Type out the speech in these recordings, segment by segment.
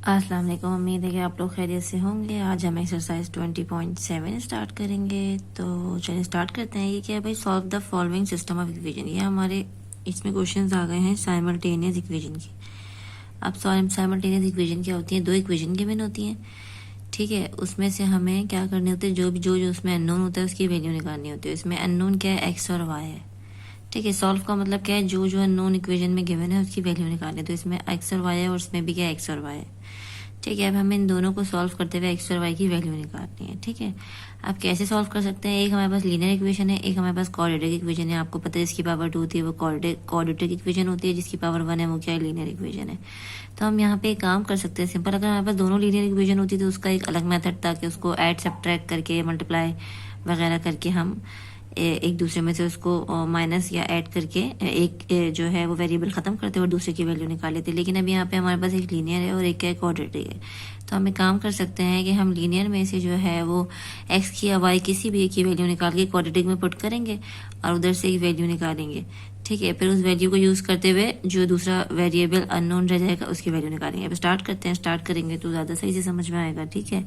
अस्सलाम वालेकुम। उम्मीद है कि आप लोग खैरियत से होंगे। आज हम एक्सरसाइज 20.7 स्टार्ट करेंगे। तो चलिए स्टार्ट करते हैं। ये क्या है भाई, solve the following system of equation. ये हमारे इसमें क्वेश्चंस आ गए हैं साइमल्टेनियस इक्वेशन की। अब साइमल्टेनियस इक्वेशन क्या होती है, दो इक्वेशन गिवन होती हैं, ठीक है। उसमें से हमें क्या करने होते हैं, जो उसमें अननोन होता है उसकी वैल्यू निकालनी होती है। इसमें अननोन क्या है, एक्स और वाई है, ठीक है। सॉल्व का मतलब क्या है, जो अननोन इक्वेशन में गिवन है उसकी वैल्यू निकालनी। तो इसमें एक्स और वाई है और इसमें भी क्या है, एक्स और वाई है, ठीक है। अब हमें इन दोनों को सॉल्व करते हुए एक्स और वाई की वैल्यू निकालनी है, ठीक है। अब कैसे सॉल्व कर सकते हैं, एक हमारे पास लीनियर इक्वेशन है, एक हमारे पास क्वाड्रेटिक इक्वेशन है। आपको पता है इसकी पावर 2 होती है वो क्वाड्रेटिक इक्वेशन होती है, जिसकी पावर 1 है वो क्या है, लीनियर इक्वेशन है। तो हम यहाँ पे एक काम कर सकते हैं सिंपल। अगर हमारे पास दोनों लीनियर इक्वेशन होती तो उसका एक अलग मेथड था कि उसको ऐड सब्ट्रैक्ट करके मल्टीप्लाई वगैरह करके हम एक दूसरे में से उसको माइनस या ऐड करके एक जो है वो वेरिएबल खत्म करते और दूसरे की वैल्यू निकाल लेते। लेकिन अब यहाँ पे हमारे पास एक लीनियर है और एक है क्वाड्रेटिक है। तो हम एक काम कर सकते हैं कि हम लीनियर में से जो है वो एक्स की या वाई किसी भी एक की वैल्यू निकाल के क्वाड्रेटिक में पुट करेंगे और उधर से एक वैल्यू निकालेंगे, ठीक है। फिर उस वैल्यू को यूज करते हुए जो दूसरा वेरिएबल अननोन रह जाएगा उसकी वैल्यू निकालेंगे। अब स्टार्ट करते हैं। स्टार्ट करेंगे तो ज्यादा सही से समझ में आएगा, ठीक है।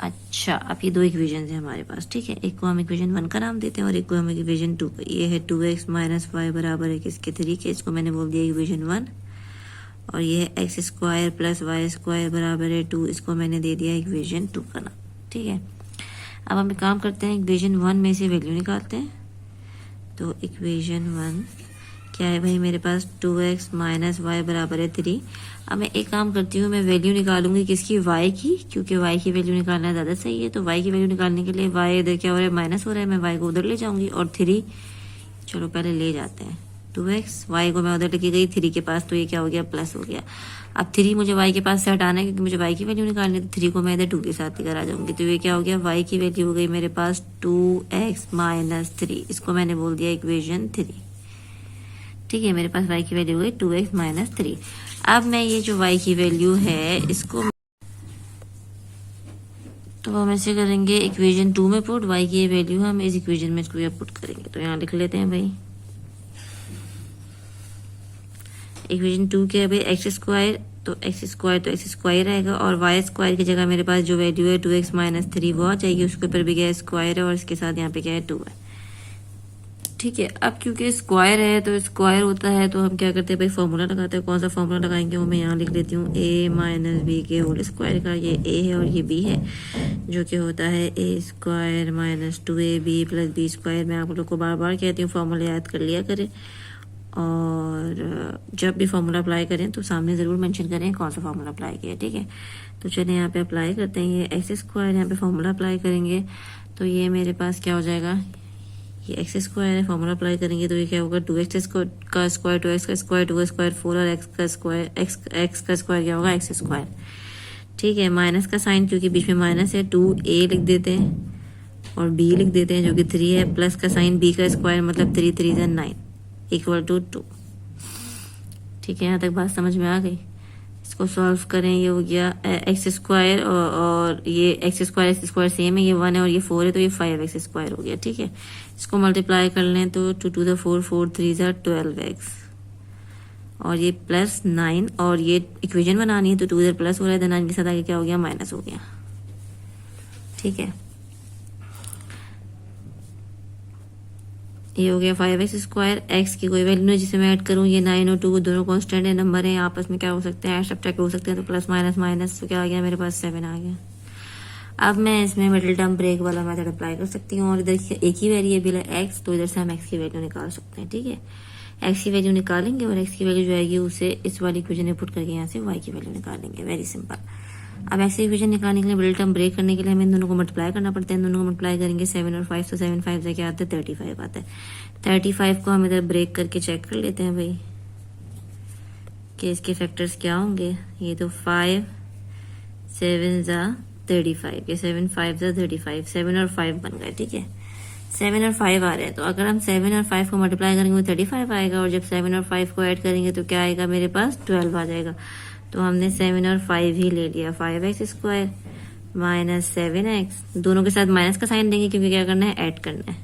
अच्छा, अब ये दो इक्वेशन है हमारे पास, ठीक है। एक को हम इक्वेशन 1 का नाम देते हैं और एक को हम इक्वेशन 2 का। ये है 2x माइनस वाई बराबर है किसके, 3 के। इसको मैंने बोल दिया इक्वेशन 1। और ये है X square plus Y square बराबर है 2। इसको मैंने दे दिया इक्वेशन 2 का नाम, ठीक है। अब हम एक काम करते हैं, इक्वेशन 1 में से वैल्यू निकालते हैं। तो इक्वेशन 1 क्या है भाई, मेरे पास 2x माइनस वाई बराबर है 3। अब मैं एक काम करती हूँ, मैं वैल्यू निकालूंगी किसकी, y की, क्योंकि y की वैल्यू निकालना ज़्यादा सही है। तो y की वैल्यू निकालने के लिए y इधर क्या हो रहा है, माइनस हो रहा है, मैं y को उधर ले जाऊंगी। और 3 चलो पहले ले जाते हैं, 2x y को मैं उधर लेके गई 3 के पास, तो ये क्या हो गया, प्लस हो गया। अब 3 मुझे y के पास से हटाना है क्योंकि मुझे y की वैल्यू निकालनी है। तो 3 को मैं इधर 2 के साथ लेकर आ जाऊंगी। तो ये क्या हो गया, y की वैल्यू हो गई मेरे पास 2x माइनस 3। इसको मैंने बोल दिया इक्वेशन 3, ठीक है। मेरे पास y की वैल्यू हो गई 2x माइनस 3। अब मैं ये जो y की वैल्यू है इसको तो हम ऐसे करेंगे, इक्वेशन 2 में पुट, y की वैल्यू हम इस इक्वेशन में इसको पुट करेंगे। तो यहाँ लिख लेते हैं भाई, इक्वेशन 2 क्या है भाई, एक्स स्क्वायर, तो एक्स स्क्वायर आएगा और वाई स्क्वायर की जगह मेरे पास जो वैल्यू है 2x माइनस 3 वो आ जाएगी। उसके ऊपर भी क्या है, स्क्वायर है और इसके साथ यहाँ पे क्या है, 2 है, ठीक है। अब क्योंकि स्क्वायर है तो स्क्वायर होता है तो हम क्या करते हैं भाई, फॉर्मूला लगाते हैं। कौन सा फॉर्मूला लगाएंगे वो मैं यहाँ लिख लेती हूँ, a माइनस बी के होल स्क्वायर का। ये a है और ये b है, जो कि होता है a square minus 2ab plus B square. मैं आप लोग को बार बार कहती हूँ फॉर्मूला याद कर लिया करें और जब भी फॉर्मूला अप्लाई करें तो सामने ज़रूर मेंशन करें कौन सा फॉर्मूला अप्लाई किया, ठीक है। तो चलिए यहाँ पे अप्लाई करते हैं, ये एक्स स्क्वायर यहाँ पे फॉर्मूला अप्लाई करेंगे तो ये मेरे पास क्या हो जाएगा, ये एक्स स्क्वायर है, फॉर्मूला अप्लाई करेंगे तो ये क्या होगा, 2x का स्क्वायर 2x का स्क्वायर 2 स्क्वायर 4 और एक्स का स्क्वायर क्या होगा, एक्स स्क्वायर, ठीक है। माइनस का साइन क्योंकि बीच में माइनस है, 2a लिख देते हैं और b लिख देते हैं जो कि 3 है, प्लस का साइन b का स्क्वायर मतलब 3 3 9 इक्वल टू 2, ठीक है। यहाँ तक बात समझ में आ गई। इसको सॉल्व करें, ये हो गया एक्स स्क्वायर और ये एक्स स्क्वायर सेम है, ये 1 है और ये 4 है, तो ये 5x स्क्वायर हो गया, ठीक है। इसको मल्टीप्लाई कर लें तो 2 टू द 4 4 3 ज़ा 12x और ये प्लस 9 और ये इक्वेशन बनानी है तो 2 इधर प्लस हो रहा है, 9 के साथ आगे क्या हो गया, माइनस हो गया, ठीक है। ये हो गया 5x स्क्वायर। एक्स की कोई वैल्यू नहीं जिसे मैं ऐड करूँ, ये 9 और 2 दोनों कांस्टेंट है, नंबर है, आपस में क्या हो सकते हैं, ऐड सब्ट्रैक्ट हो सकते हैं। तो प्लस माइनस माइनस तो क्या आ गया, मेरे पास 7 आ गया। अब मैं इसमें मिडिल टर्म ब्रेक वाला मेथड अप्लाई कर सकती हूँ और इधर एक ही वेरिएबल है एक्स, तो इधर से हम एक्स की वैल्यू निकाल सकते हैं, ठीक है। एक्स की वैल्यू निकालेंगे और एक्स की वैल्यू जो आएगी उसे इस वाली इक्वेशन में पुट करके यहाँ से वाई की वैल्यू निकालेंगे, वेरी सिंपल। अब एक्स की इक्वेशन निकालने के लिए मिडिल टर्म ब्रेक करने के लिए हमें इन दोनों को मल्टीप्लाई करना पड़ता है। इन दोनों को मल्टीप्लाई करेंगे 7 और 5, तो 7 5 से क्या आता है, 35 आता है। 35 को हम इधर ब्रेक करके चेक कर लेते हैं भाई कि इसके फैक्टर्स क्या होंगे। ये तो 5 7 ज़ा 35, ये 7 5 ज़ा 35, 7 और 5 बन गए, ठीक है। 7 और 5 आ रहे हैं तो अगर हम 7 और 5 को मल्टीप्लाई करेंगे तो 35 आएगा और जब 7 और 5 को ऐड करेंगे तो क्या आएगा, मेरे पास 12 आ जाएगा। तो हमने 7 और 5 ही ले लिया, 5x स्क्वायर माइनस 7x, दोनों के साथ माइनस का साइन देंगे क्योंकि क्या करना है, ऐड करना है,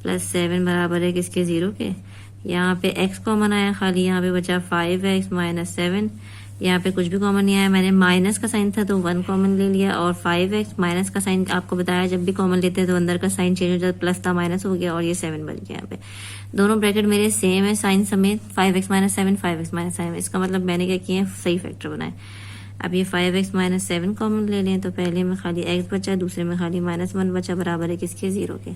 प्लस 7 बराबर है किसके, 0 के। यहाँ पे x कॉमन आया खाली, यहाँ पे बचा 5x माइनस 7, यहाँ पे कुछ भी कॉमन नहीं आया, मैंने माइनस का साइन था तो 1 कॉमन ले लिया, और 5x माइनस का साइन आपको बताया जब भी कॉमन लेते हैं तो अंदर का साइन चेंज हो जाता है, प्लस था माइनस हो गया और ये 7 बन गया। यहाँ पे दोनों ब्रैकेट मेरे सेम है साइन समेत, 5x माइनस 7 5x माइनस 7, इसका मतलब मैंने क्या किया है, सही फैक्टर बनाए। अब ये 5x माइनस 7 कॉमन ले लें तो पहले में खाली x बचा, दूसरे में खाली -1 बचा, बराबर है किसके, 0 के।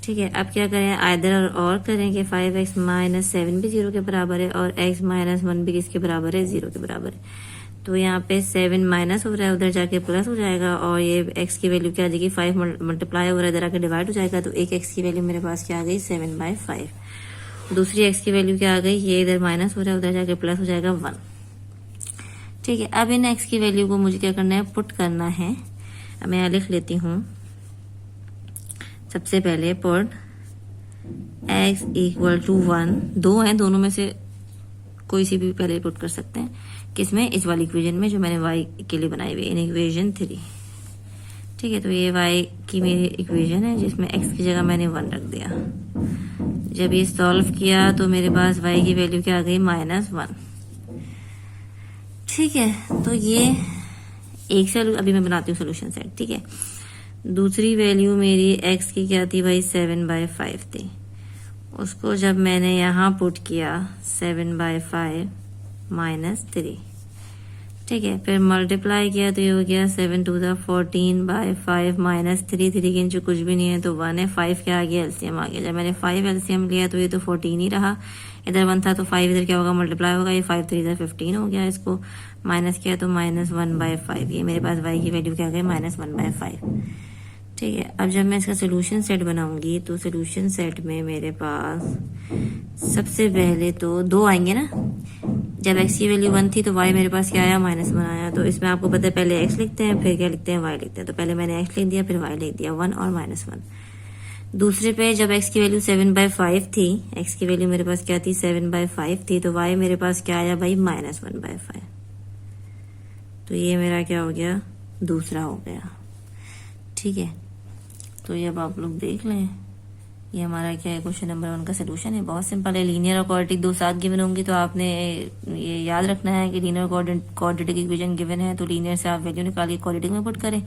ठीक है, अब क्या करें, आइदर और करें कि 5x माइनस 7 भी 0 के बराबर है और x माइनस 1 भी किसके बराबर है, 0 के बराबर है। तो यहाँ पे 7 माइनस हो रहा है, उधर जाके प्लस हो जाएगा, और ये x की वैल्यू क्या आ जाएगी, 5 मल्टीप्लाई हो रहा है, इधर आके डिवाइड हो जाएगा। तो एक x की वैल्यू मेरे पास क्या आ गई, 7/5। दूसरी x की वैल्यू क्या आ गई, ये इधर माइनस हो रहा है, उधर जाके प्लस हो जाएगा 1। ठीक है, अब इन x की वैल्यू को मुझे क्या करना है, पुट करना है। अब मैं यहाँ लिख लेती हूँ, सबसे पहले पुट x इक्वल टू 1, दो है, दोनों में से कोई सी भी पहले पुट कर सकते हैं, किसमें, इस वाली इक्वेशन में जो मैंने y के लिए बनाई हुई, इन इक्वेशन 3। ठीक है, तो ये y की मेरी इक्वेशन है जिसमें x की जगह मैंने 1 रख दिया। जब ये सॉल्व किया तो मेरे पास y की वैल्यू क्या आ गई, -1। ठीक है, तो ये एक से अभी मैं बनाती हूँ सोल्यूशन सेट। ठीक है, दूसरी वैल्यू मेरी x की क्या थी भाई, 7/5 थी। उसको जब मैंने यहाँ पुट किया 7/5 -3, ठीक है, फिर मल्टीप्लाई किया तो ये हो गया 7 to the 14/5 -3, 3 के जो कुछ भी नहीं है तो 1 है, 5 क्या आ गया, एलसीएम आ गया। जब मैंने 5 एलसीएम लिया तो ये तो 14 ही रहा, इधर 1 था तो 5 इधर क्या होगा, मल्टीप्लाई होगा, ये 5 3 इधर 15 हो गया, इसको माइनस किया तो -1/5, ये मेरे पास y की वैल्यू क्या आ गई, -1/5। ठीक है, अब जब मैं इसका सोल्यूशन सेट बनाऊंगी तो सोल्यूशन सेट में मेरे पास सबसे पहले तो 2 आएंगे ना, जब x की वैल्यू 1 थी तो y मेरे पास क्या आया, -1 आया। तो इसमें आपको पता है पहले x लिखते हैं फिर क्या लिखते हैं, y लिखते हैं, तो पहले मैंने x लिख दिया फिर y लिख दिया, 1 और -1। दूसरे पे जब x की वैल्यू 7/5 थी, x की वैल्यू मेरे पास क्या थी, 7/5 थी, तो y मेरे पास क्या आया भाई, -1/5। तो ये मेरा क्या हो गया, दूसरा हो गया। ठीक है, तो ये अब आप लोग देख लें, ये हमारा क्या है, क्वेश्चन नंबर 1 का सोल्यूशन है। बहुत सिंपल है, लीनियर और क्वाड्रेटिक दो साथ गिवन होंगी तो आपने ये याद रखना है कि लीनियर क्वाड्रेटिक इक्वेशन गिवन है तो लीनियर से आप वैल्यू निकालिए, क्वाड्रेटिक में पुट करें,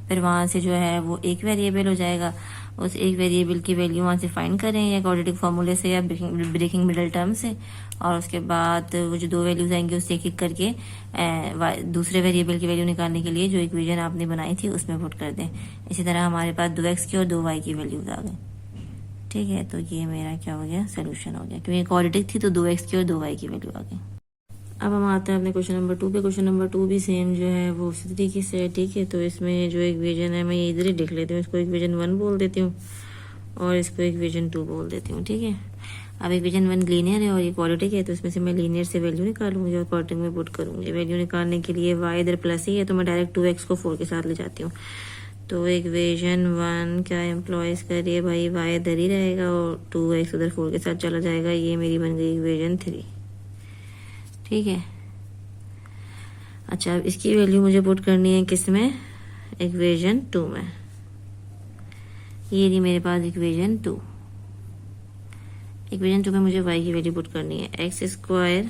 फिर वहां से जो है वो एक वेरिएबल हो जाएगा, उस एक वेरिएबल की वैल्यू वहां से फाइंड करें या क्वाड्रेटिक फॉर्मूले से या ब्रेकिंग मिडल टर्म से, और उसके बाद वो जो दो वैल्यूज आएंगी उससे एक एक करके दूसरे वेरिएबल की वैल्यू निकालने के लिए जो इक्वेशन आपने बनाई थी उसमें पुट कर दें। इसी तरह हमारे पास 2x की और 2y की वैल्यूज आ गई। ठीक है, तो ये मेरा क्या हो गया, सोल्यूशन हो गया, क्योंकि क्वाड्रेटिक थी तो 2x की और 2y की वैल्यू आ गई। अब हम आते हैं अपने क्वेश्चन नंबर 2 पे। क्वेश्चन नंबर 2 भी सेम जो है वो उसी तरीके से है। ठीक है, तो इसमें जो इक्वेशन है मैं ये इधर ही लिख लेती हूँ, इसको इक्वेशन 1 बोल देती हूँ और इसको इक्वेशन 2 बोल देती हूँ। ठीक है, अब इक्वेशन 1 लीनियर है और ये क्वाड्रेटिक है, तो इसमें से मैं लीनियर से वैल्यू निकालूंगी और क्वाड्रेटिक में पुट करूंगी। वैल्यू निकालने के लिए y इधर प्लस ही है तो मैं डायरेक्ट 2x को 4 के साथ ले जाती हूँ। तो इक्वेशन 1 क्या एम्प्लॉयज करिए भाई, y इधर ही रहेगा और 2x उधर 4 के साथ चला जाएगा, ये मेरी बन गई इक्वेशन 3। ठीक है, अच्छा अब इसकी वैल्यू मुझे पुट करनी है किसमें, इक्वेशन 2 में। ये रही मेरे पास इक्वेशन 2। इक्वेशन 2 में मुझे y की वैल्यू पुट करनी है, x²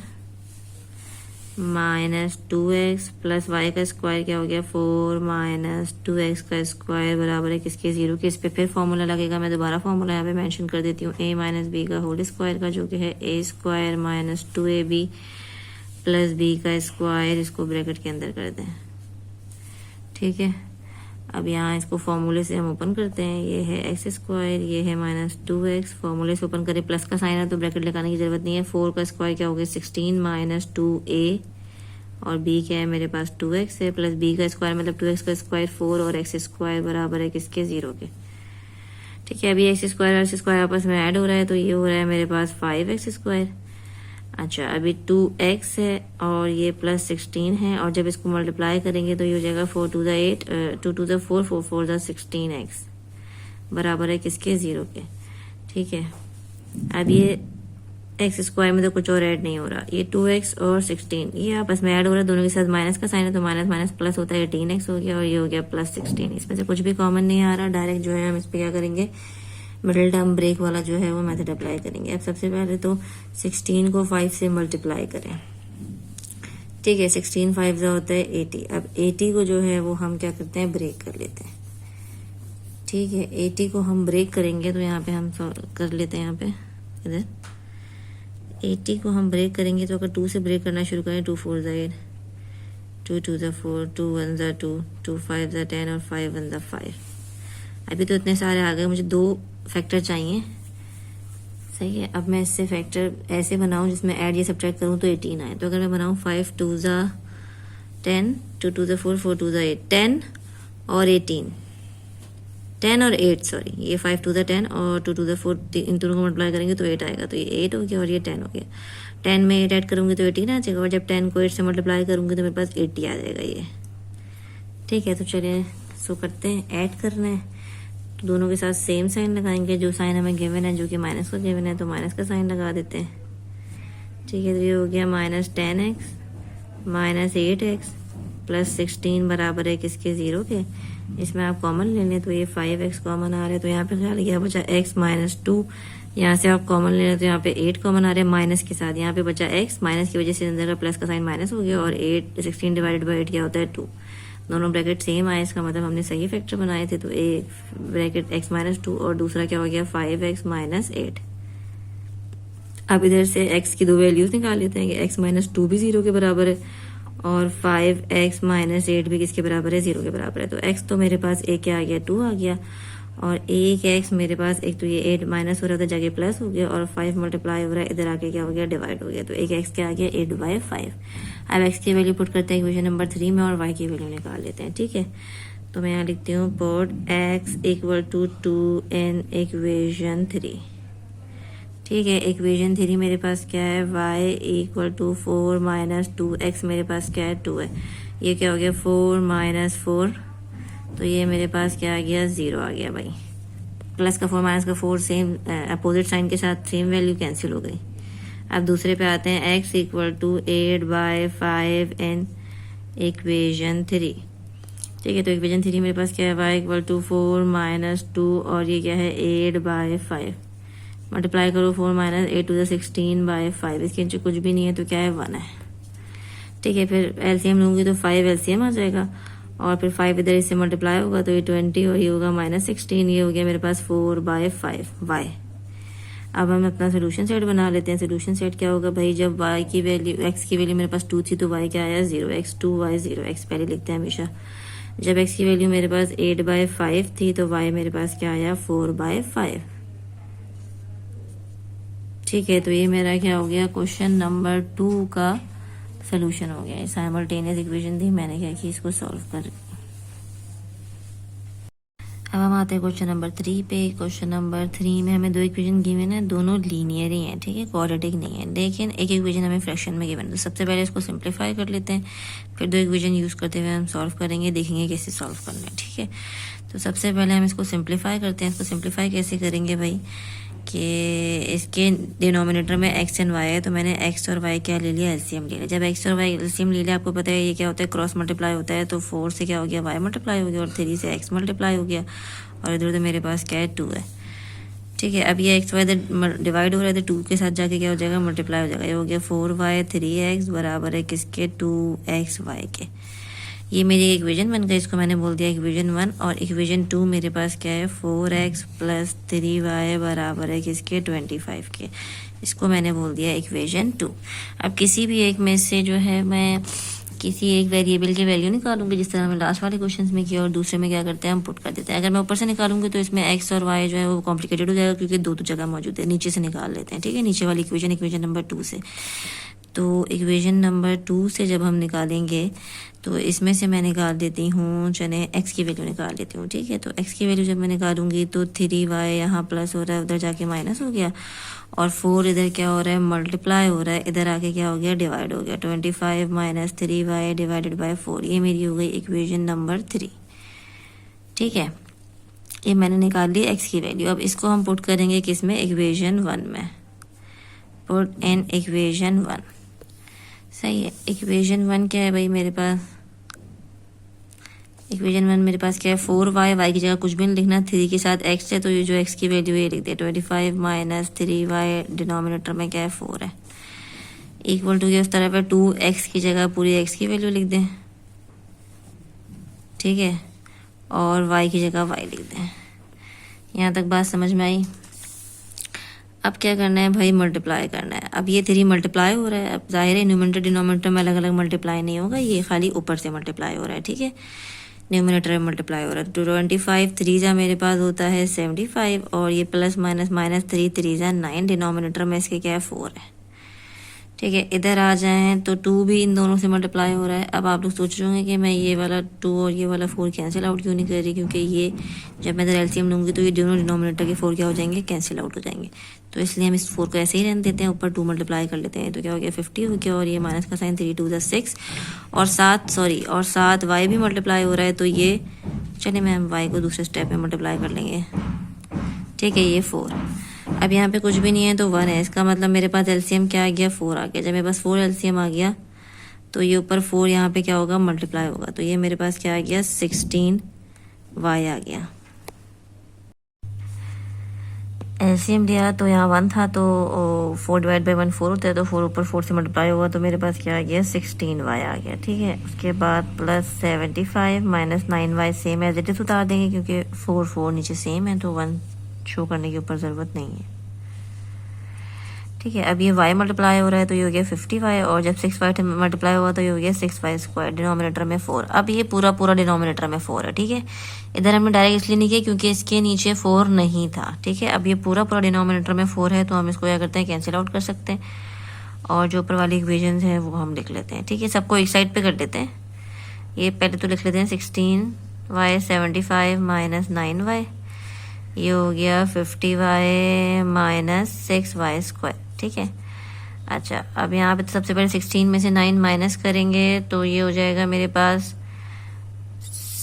-2x प्लस y का स्क्वायर क्या हो गया, 4 - 2x का स्क्वायर बराबर है किसके, 0 के। इस पे फिर फॉर्मूला लगेगा, मैं दोबारा फॉर्मूला यहाँ पे मेंशन कर देती हूँ, a - b का होल स्क्वायर का जो कि है a² - 2ab प्लस b का स्क्वायर, इसको ब्रैकेट के अंदर कर दें। ठीक है, अब यहाँ इसको फॉर्मूले से हम ओपन करते हैं, ये है x², ये है -2x, फॉर्मूले से ओपन करें, प्लस का साइन है तो ब्रैकेट लगाने की जरूरत नहीं है। 4 का स्क्वायर क्या हो गया, 16 - 2a और b क्या है मेरे पास 2x है, प्लस b का स्क्वायर मतलब 2x का स्क्वायर 4 और x² बराबर है किसके, 0 के। ठीक है, अभी x² आपस में ऐड हो रहा है तो ये हो रहा है मेरे पास 5x²। अच्छा, अभी 2x है और ये प्लस 16 है, और जब इसको मल्टीप्लाई करेंगे तो ये हो जाएगा 4 to the 8 2 to the 4 4 4 the 16x बराबर है किसके, 0 के। ठीक है, अब ये x² में तो कुछ और ऐड नहीं हो रहा, ये 2x और 16 ये आपस में ऐड हो रहा है, दोनों के साथ माइनस का साइन है तो माइनस माइनस प्लस होता है, 18x हो गया और ये हो गया प्लस 16। इसमें से कुछ भी कॉमन नहीं आ रहा, डायरेक्ट जो है हम इस पर क्या करेंगे, मिडिल टर्म ब्रेक वाला जो है वो मेथड अप्लाई करेंगे। अब सबसे पहले तो 16 को 5 से मल्टीप्लाई करें। ठीक है, 16 5 होता है 80। अब 80 को जो है वो हम क्या करते हैं, ब्रेक कर लेते हैं। ठीक है, 80 को हम ब्रेक करेंगे तो यहाँ पे हम कर लेते हैं, यहाँ पे इधर 80 को हम ब्रेक करेंगे तो अगर 2 से ब्रेक करना शुरू करें, 2 4 8, 2 2 4, 2 1 2, 2 5 10 और 5 1 5। अभी तो इतने सारे आ गए, मुझे 2 फैक्टर चाहिए। सही है, अब मैं इससे फैक्टर ऐसे बनाऊं जिसमें ऐड या सब्ट्रैक्ट करूं तो 18 आए। तो अगर मैं बनाऊं 5 2 10, 2 2 4, 4 2 8, 10 और 18, 10 और 8, सॉरी, ये 5 2 10 और 2 2 4, इन दोनों को मल्टीप्लाई करेंगे तो 8 आएगा। तो ये 8 हो गया और ये 10 हो गया। 10 में 8 ऐड करूंगी तो 18 आ जाएगा, और जब 10 को 8 से मल्टीप्लाई करूंगी तो मेरे पास 80 आ जाएगा ये। ठीक है, तो चलिए सो करते हैं, ऐड करना है तो दोनों के साथ सेम साइन लगाएंगे। जो साइन हमें गिवन है, जो कि माइनस का गिवन है, तो माइनस का साइन लगा देते हैं। ठीक है, तो ये हो गया -10x माइनस 8x प्लस 16 बराबर है किसके, 0 के। इसमें आप कॉमन ले लें तो ये 5x कॉमन आ रहा है, तो यहाँ पे ख्याल गया बचा x माइनस 2। यहाँ से आप कॉमन ले लें तो यहाँ पे 8 कॉमन आ रहा है माइनस के साथ, यहाँ पे बचा x, माइनस की वजह से अंदर का प्लस का साइन माइनस हो गया, और 16 डिवाइडेड बाई 8 क्या होता है, 2। दोनों ब्रैकेट सेम आए, इसका मतलब हमने सही फैक्टर बनाए थे। तो एक ब्रैकेट x माइनस 2 और दूसरा क्या हो गया 5x माइनस 8। अब इधर से x की 2 वैल्यूज निकाल लेते हैं कि x माइनस 2 भी 0 के बराबर है और 5x माइनस 8 भी किसके बराबर है, 0 के बराबर है। तो x तो मेरे पास एक क्या आ गया, 2 आ गया, और एक x मेरे पास एक, तो ये 8 माइनस हो रहा था जाके प्लस हो गया, और 5 मल्टीप्लाई हो रहा है, इधर आके क्या हो गया, डिवाइड हो गया। तो एक x क्या आ गया, 8/5। अब x की वैल्यू पुट करते हैं इक्वेशन नंबर 3 में और y की वैल्यू निकाल लेते हैं। ठीक है, तो मैं यहाँ लिखती हूँ put x equal to 2 in equation 3। ठीक है, इक्वेशन 3 मेरे पास क्या है, y equal to 4 minus 2x, मेरे पास क्या है, 2 है। ये क्या हो गया, 4 माइनस 4, तो ये मेरे पास क्या आ गया, 0 आ गया भाई। प्लस का 4 माइनस का 4 सेम अपोजिट साइन के साथ सेम वैल्यू कैंसिल हो गई। अब दूसरे पे आते हैं, x equal to 8/5 in equation 3। ठीक है, तो इक्वेशन 3 मेरे पास क्या है, y इक्वल टू 4 माइनस 2 और ये क्या है 8/5। मल्टीप्लाई करो 4 माइनस 8 टू द 16/5, इसके नीचे कुछ भी नहीं है तो क्या है, 1 है। ठीक है, फिर एलसीएम लूंगी तो 5 एलसीएम आ जाएगा, और फिर 5 इधर इससे मल्टीप्लाई होगा तो ये 20 और ये होगा -16। ये हो गया मेरे पास 4/5 y। अब हम अपना सोल्यूशन सेट बना लेते हैं। सोल्यूशन सेट क्या होगा भाई, जब y की वैल्यू, x की वैल्यू मेरे पास 2 थी तो y क्या आया, 0, x 2 y 0, x पहले लिखते हैं हमेशा। जब x की वैल्यू मेरे पास 8/5 थी तो y मेरे पास क्या आया, 4/5। ठीक है, तो ये मेरा क्या हो गया, क्वेश्चन नंबर 2 का सोल्यूशन हो गया। साइमल्टेनियस इक्वेशन थी, मैंने क्या किया, इसको सॉल्व कर। अब हम आते हैं क्वेश्चन नंबर 3 पे। क्वेश्चन नंबर 3 में हमें 2 इक्वेशन गिवन है, दोनों लीनियर ही हैं। ठीक है, क्वाड्रेटिक नहीं है, लेकिन एक इक्वेशन हमें फ्रैक्शन में गिवन है। तो सबसे पहले इसको सिंप्लीफाई कर लेते हैं, फिर 2 इक्वेशन यूज करते हुए हम सॉल्व करेंगे, देखेंगे कैसे सॉल्व करना है। ठीक है, तो सबसे पहले हम इसको सिंप्लीफाई करते हैं। इसको सिंप्लीफाई कैसे करेंगे भाई, कि इसके डिनोमिनेटर में x एंड y है, तो मैंने x और y क्या ले लिया, एलसीएम ले लिया। जब x और y एलसीएम ले लिया, आपको पता है ये क्या होता है, क्रॉस मल्टीप्लाई होता है। तो 4 से क्या हो गया, y मल्टीप्लाई हो गया, और 3 से x मल्टीप्लाई हो गया, और इधर तो मेरे पास क्या है, 2 है। ठीक है, अब ये x y डिवाइड हो रहा है तो 2 के साथ जाके क्या हो जाएगा, मल्टीप्लाई हो जाएगा। ये हो गया 4y 3x बराबर है किसके, 2xy के। ये मेरी इक्वेशन बन गई, इसको मैंने बोल दिया इक्वेशन 1। और इक्वेशन 2 मेरे पास क्या है, 4x प्लस 3y बराबर है किसके, 25 के। इसको मैंने बोल दिया इक्वेशन 2। अब किसी भी एक में से जो है मैं किसी एक वेरिएबल की वैल्यू निकालूंगी, जिस तरह मैं लास्ट वाले क्वेश्चन में किया, और दूसरे में क्या करते हैं, हम पुट कर देते हैं। अगर मैं ऊपर से निकालूंगी तो इसमें x और y जो है वो कॉम्प्लिकेटेड हो जाएगा, क्योंकि 2 जगह मौजूद है। नीचे से निकाल लेते हैं। ठीक है, नीचे वाली इक्वेशन नंबर 2 से। तो इक्वेशन नंबर 2 से जब हम निकालेंगे तो इसमें से मैं निकाल देती हूँ, चने x की वैल्यू निकाल देती हूँ। ठीक है, तो x की वैल्यू जब मैं निकालूंगी तो 3y यहाँ प्लस हो रहा है, उधर जाके माइनस हो गया, और 4 इधर क्या हो रहा है, मल्टीप्लाई हो रहा है, इधर आके क्या हो गया, डिवाइड हो गया। 25 माइनस 3y डिवाइडेड बाय 4, ये मेरी हो गई इक्वेशन नंबर 3। ठीक है, ये मैंने निकाल ली x की वैल्यू। अब इसको हम पुट करेंगे किस में, इक्वेशन 1 में। Put in equation 1। सही है, इक्वेशन 1 क्या है भाई मेरे पास, इक्वेशन 1 मेरे पास क्या है, 4y, y की जगह कुछ भी नहीं लिखना, 3 के साथ x है तो ये जो x की वैल्यू ये लिख दे, 25 माइनस 3y, डिनोमिनेटर में क्या है, 4 है। इक्वल टू के उस तरफ है 2x की जगह पूरी x की वैल्यू लिख दें, ठीक है, और y की जगह y लिख दें। यहाँ तक बात समझ में आई। अब क्या करना है भाई, मल्टीप्लाई करना है। अब ये 3 मल्टीप्लाई हो रहा है, अब जाहिर है न्यूमरेटर डिनोमिनेटर में अलग अलग मल्टीप्लाई नहीं होगा, ये खाली ऊपर से मल्टीप्लाई हो रहा है, ठीक है, न्यूमरेटर में मल्टीप्लाई हो रहा है। 25 3 जा मेरे पास होता है 75 और ये प्लस माइनस माइनस 3 3 जा 9, डिनोमिनेटर में इसके क्या है 4 है, ठीक है। इधर आ जाएँ तो 2 भी इन दोनों से मल्टीप्लाई हो रहा है। अब आप लोग सोच रहे होंगे कि मैं ये वाला 2 और ये वाला 4 कैंसिल आउट क्यों नहीं कर रही, क्योंकि ये जब मैं इधर एलसीएम लूँगी तो ये दोनों डिनोमिनेटर के 4 क्या हो जाएंगे, कैंसिल आउट हो जाएंगे। तो इसलिए हम इस 4 को ऐसे ही रहने देते हैं, ऊपर 2 मल्टीप्लाई कर लेते हैं। तो क्या हो गया 50 हो गया, और ये माइनस का साइन 3 2 6 और 7 वाई भी मल्टीप्लाई हो रहा है। तो ये चलिए मैं वाई को दूसरे स्टेप में मल्टीप्लाई कर लेंगे, ठीक है, ये 4। अब यहाँ पे कुछ भी नहीं है तो 1 है, इसका मतलब मेरे पास एलसीएम क्या आ गया 4 आ गया। जब मेरे पास 4 एलसीएम आ गया तो ये ऊपर 4 यहाँ पे क्या होगा मल्टीप्लाई होगा, तो ये मेरे पास क्या आ गया 16 वाई आ गया। एलसीएम लिया तो यहाँ 1 था तो 4 डिवाइड बाई 1 4 होता है, तो 4 ऊपर 4 से मल्टीप्लाई हुआ तो मेरे पास क्या आ गया 16 वाई आ गया, ठीक है। उसके बाद plus 75 minus 9 Y same as it is उतार देंगे क्योंकि 4 नीचे सेम है, तो 1 शो करने की ऊपर ज़रूरत नहीं है, ठीक है। अब ये y मल्टीप्लाई हो रहा है तो ये हो गया 50y, और जब 6y मल्टीप्लाई हुआ तो ये हो गया 6y स्क्वायर, डिनोमिनेटर में 4। अब ये पूरा डिनोमिनेटर में 4 है, ठीक है। इधर हमने डायरेक्ट इसलिए नहीं किया क्योंकि इसके नीचे 4 नहीं था, ठीक है। अब ये पूरा डिनोमिनेटर में 4 है तो हम इसको क्या करते हैं कैंसिल आउट कर सकते हैं, और जो ऊपर वाली इक्वेशन है वो हम लिख लेते हैं, ठीक है। सबको एक साइड पर कर देते हैं। ये पहले तो लिख लेते हैं 16y 75 माइनस 9y, ये हो गया 50y माइनस 6y स्क्वायर, ठीक है। अच्छा, अब यहाँ पे तो सबसे पहले 16 में से 9 माइनस करेंगे तो ये हो जाएगा मेरे पास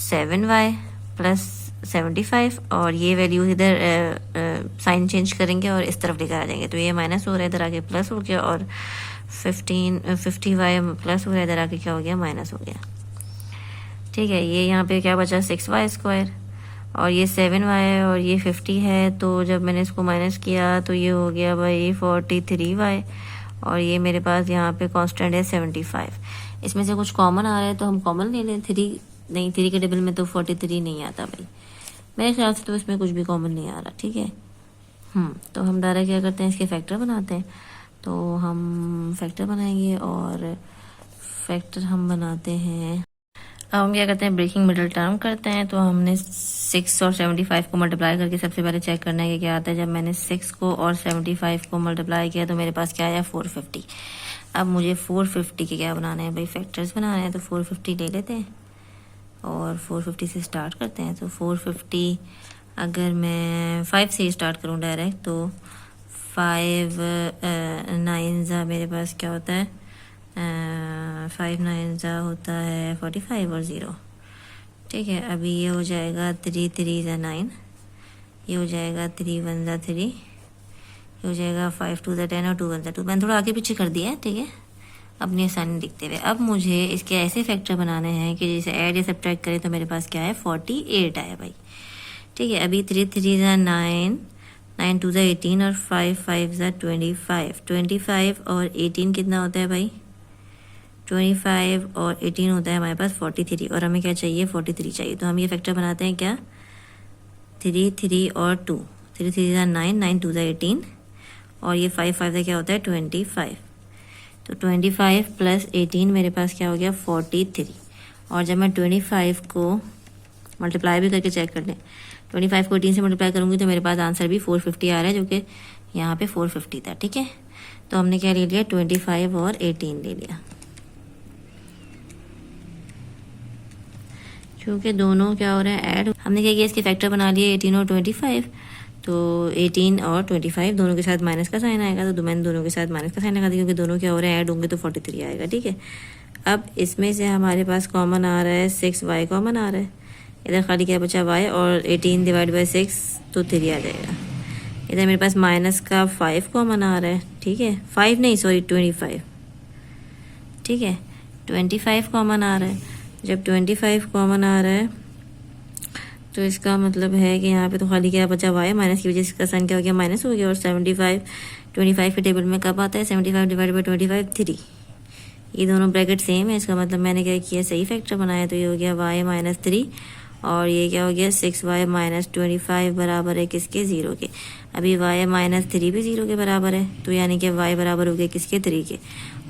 7y प्लस 75, और ये वैल्यू इधर साइन चेंज करेंगे और इस तरफ लेकर आ जाएंगे, तो ये माइनस हो रहा है इधर आके प्लस हो गया, और 50y प्लस हो रहा है इधर आके क्या हो गया माइनस हो गया, ठीक है। ये यहाँ पे क्या बचा 6y स्क्वायर, और ये 7y और ये 50 है, तो जब मैंने इसको माइनस किया तो ये हो गया भाई 43y, और ये मेरे पास यहाँ पे कांस्टेंट है 75। इसमें से कुछ कॉमन आ रहा है तो हम कॉमन ले लें, 3 के टेबल में तो 43 नहीं आता भाई, मेरे ख्याल से तो इसमें कुछ भी कॉमन नहीं आ रहा, ठीक है। तो हम डायरेक्ट क्या करते हैं इसके फैक्टर बनाते हैं, तो हम फैक्टर बनाएंगे, और फैक्टर हम बनाते हैं, अब हम क्या करते हैं ब्रेकिंग मिडिल टर्म करते हैं। तो हमने 6 और 75 को मल्टीप्लाई करके सबसे पहले चेक करना है कि क्या आता है। जब मैंने 6 को और 75 को मल्टीप्लाई किया तो मेरे पास क्या आया 450। अब मुझे 450 के क्या बनाना है भाई, फैक्टर्स बनाना है, तो 450 ले लेते हैं और 450 से स्टार्ट करते हैं। तो 450 अगर मैं 5 से स्टार्ट करूँ डायरेक्ट तो 5 9 मेरे पास क्या होता है 5 9 होता है 45 और 0, ठीक है। अभी ये हो जाएगा 3 3 9, ये हो जाएगा 3 1 3, ये हो जाएगा 5 2 10 और 2 1 2। मैंने थोड़ा आगे पीछे कर दिया है, ठीक है, अपनी आसानी दिखते हुए। अब मुझे इसके ऐसे फैक्टर बनाने हैं कि जैसे ऐड या सब्ट्रैक्ट करें तो मेरे पास क्या है 48 आया भाई, ठीक है। अभी 3 3 9 9 2 18 और 5 5 25 25 और 18 कितना होता है भाई 25 और 18 होता है हमारे पास 43, और हमें क्या चाहिए 43 चाहिए। तो हम ये फैक्टर बनाते हैं क्या 3 3 और 2, 3 3 9 9 2 18 और ये 5 5 क्या होता है 25। तो 25 प्लस 18 मेरे पास क्या हो गया 43, और जब मैं 25 को मल्टीप्लाई भी करके चेक कर लें 25 को 18 से मल्टीप्लाई करूँगी तो मेरे पास आंसर भी 450 आ रहा है, जो कि यहाँ पे 450 था, ठीक है। तो हमने क्या ले लिया 25 और 18 ले लिया, क्योंकि दोनों क्या हो रहा है ऐड। हमने क्या किया इसके फैक्टर बना लिए 18 और 25, तो 18 और 25 दोनों के साथ माइनस का साइन आएगा, तो मैंने दोनों के साथ माइनस का साइन लगा दिया क्योंकि दोनों क्या हो रहे हैं ऐड होंगे तो 43 आएगा, ठीक है। अब इसमें से हमारे पास कॉमन आ रहा है 6y कॉमन आ रहा है, इधर खाली क्या बचा y, और 18 डिवाइड बाई 6 तो 3 आ जाएगा। इधर मेरे पास माइनस का 5 कॉमन आ रहा है, ठीक है, 5 नहीं सॉरी 25, ठीक है, 25 कॉमन आ रहा है। जब 25 कॉमन आ रहा है तो इसका मतलब है कि यहाँ पे तो खाली क्या बचा y, माइनस की वजह से इसका साइन क्या हो गया माइनस हो गया, और 75 25 के टेबल में कब आता है 75 डिवाइड बाई 25 3। ये दोनों ब्रैकेट सेम है, इसका मतलब मैंने क्या किया सही फैक्टर बनाया, तो ये हो गया y माइनस 3 और ये क्या हो गया 6y माइनस 25 बराबर है किसके 0 के। अभी y माइनस 3 भी 0 के बराबर है, तो यानी कि y बराबर हो गया किसके 3 के।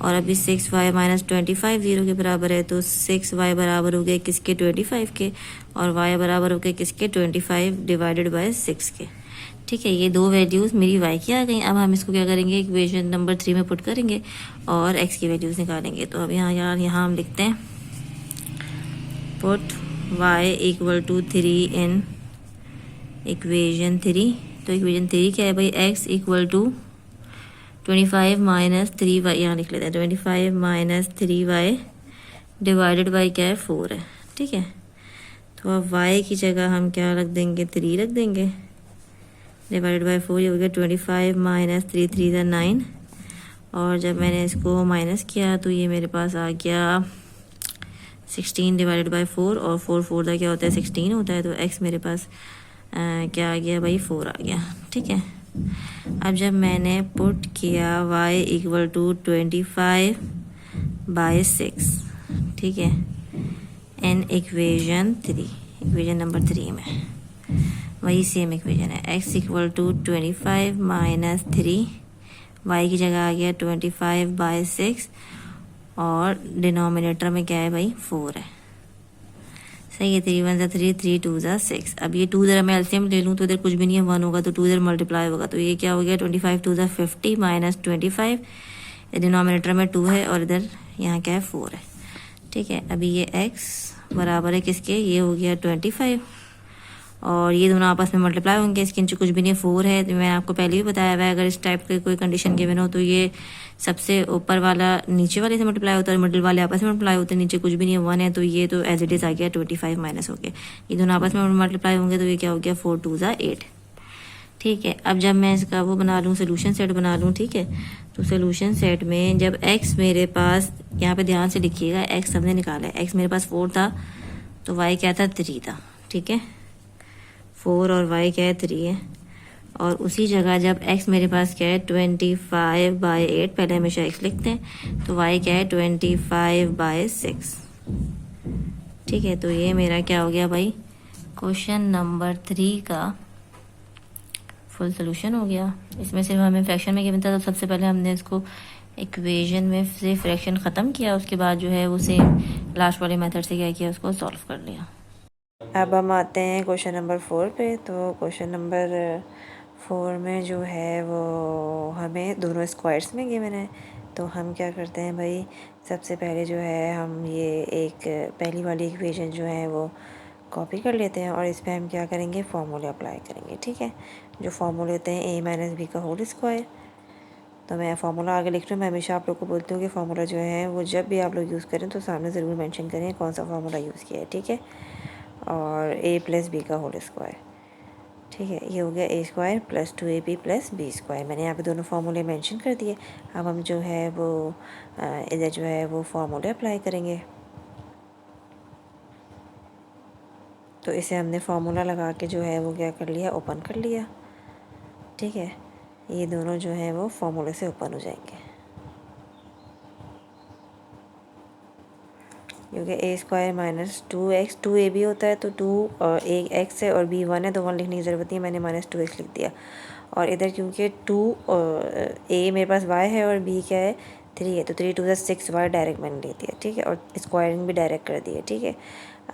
और अभी 6y माइनस 25 0 के बराबर है, तो 6y बराबर हो गया किसके 25 के, और y बराबर हो गया किसके 25 डिवाइडेड बाय 6 के। ठीक है, ये दो वैल्यूज़ मेरी y की आ गई। अब हम इसको क्या करेंगे इक्वेशन नंबर 3 में पुट करेंगे और x की वैल्यूज़ निकालेंगे। तो अब यहाँ हम लिखते हैं put y equal to 3 in equation 3। तो इक्वेशन 3 क्या है भाई, x equal to 25 minus 3y, यहाँ लिख लेते हैं 25 माइनस 3y डिवाइडेड बाई क्या है 4 है। ठीक है, तो अब y की जगह हम क्या रख देंगे 3 रख देंगे डिवाइडेड बाई 4, ये हो गया 25 माइनस 3 3 ज़ा 9। और जब मैंने इसको माइनस किया तो ये मेरे पास आ गया 16 डिवाइडेड बाई 4, और 4 4 का क्या होता है 16 होता है, तो x मेरे पास क्या आ गया भाई 4 आ गया। ठीक है, अब जब मैंने पुट किया y इक्वल टू 25 बाई 6, ठीक है, इन इक्वेशन 3, इक्वेशन नंबर 3 में वही सेम इक्वेशन है, x equal to 25 minus 3, y की जगह आ गया 25 बाई 6 और डिनोमिनेटर में क्या है भाई 4 है। सही है, 3 1 ज़ा 3 3 2 ज़ा 6। अब ये 2 ज़रा मैं एलसीएम ले लूँ तो इधर कुछ भी नहीं है 1 होगा, तो 2 इधर मल्टीप्लाई होगा, तो ये क्या हो गया 25 2 ज़ा 50 माइनस 25, डिनोमिनेटर में 2 है और इधर यहाँ क्या है 4 है। ठीक है, अभी ये x बराबर है किसके, ये हो गया 25 और ये दोनों आपस में मल्टीप्लाई होंगे, इसके नीचे कुछ भी नहीं 4 है। तो मैंने आपको पहले भी बताया हुआ है अगर इस टाइप की कोई कंडीशन गिवन हो तो ये सबसे ऊपर वाला नीचे वाले से मल्टीप्लाई होता है, मिडिल वाले आपस में मल्टीप्लाई होते हैं, नीचे कुछ भी नहीं है 1 है, तो ये तो एज इट इज़ आ गया 25 माइनस हो गया, ये दोनों आपस में मल्टीप्लाई होंगे, तो ये क्या हो गया 4 2 ज़ा 8। ठीक है, अब जब मैं इसका वो बना लूँ सोल्यूशन सेट बना लूँ, ठीक है, तो सोल्यूशन सेट में जब x मेरे पास, यहाँ पे ध्यान से लिखिएगा x हमने निकाला है, x मेरे पास 4 था तो y क्या था 3 था। ठीक है, 4 और y क्या है 3 है, और उसी जगह जब x मेरे पास क्या है 25 बाई 8, पहले हमेशा x लिखते हैं, तो y क्या है 25 बाई 6। ठीक है, तो ये मेरा क्या हो गया भाई क्वेश्चन नंबर 3 का फुल सोल्यूशन हो गया। इसमें सिर्फ हमें फ्रैक्शन में गिवन था, तो सबसे पहले हमने इसको इक्वेशन में से फ्रैक्शन ख़त्म किया, उसके बाद जो है उसे लास्ट वाले मेथड से क्या किया उसको सॉल्व कर लिया। अब हम आते हैं क्वेश्चन नंबर 4 पे। तो क्वेश्चन नंबर 4 में जो है वो हमें दोनों स्क्वायर्स में गिवन है, तो हम क्या करते हैं भाई सबसे पहले जो है हम ये एक पहली वाली इक्वेशन जो है वो कॉपी कर लेते हैं और इस पर हम क्या करेंगे फॉर्मूले अप्लाई करेंगे। ठीक है, जो फॉर्मूले होते हैं a माइनस बी का होल स्क्वायर। तो मैं फार्मूला आगे लिख रही हूँ, मैं हमेशा आप लोग को बोलती हूँ कि फार्मूला जो है वो जब भी आप लोग यूज़ करें तो सामने ज़रूर मेंशन करें कौन सा फार्मूला यूज़ किया है। ठीक है, और a प्लस बी का होल स्क्वायर। ठीक है, ये हो गया a square plus 2ab plus B square. मैंने यहाँ पे दोनों फार्मूले मेंशन कर दिए। अब हम जो है वो इधर जो है वो फार्मूले अप्लाई करेंगे। तो इसे हमने फार्मूला लगा के जो है वो क्या कर लिया ओपन कर लिया। ठीक है, ये दोनों जो हैं वो फार्मूले से ओपन हो जाएंगे, क्योंकि a square minus 2x 2ab होता है, तो 2 और एक x है और b 1 है, तो 1 लिखने की ज़रूरत नहीं है, मैंने माइनस 2x लिख दिया। और इधर क्योंकि 2 a मेरे पास y है और b क्या है 3 है, तो 3 2 6 y डायरेक्ट मैंने ले दिया। ठीक है, और स्क्वायरिंग भी डायरेक्ट कर दिया। ठीक है,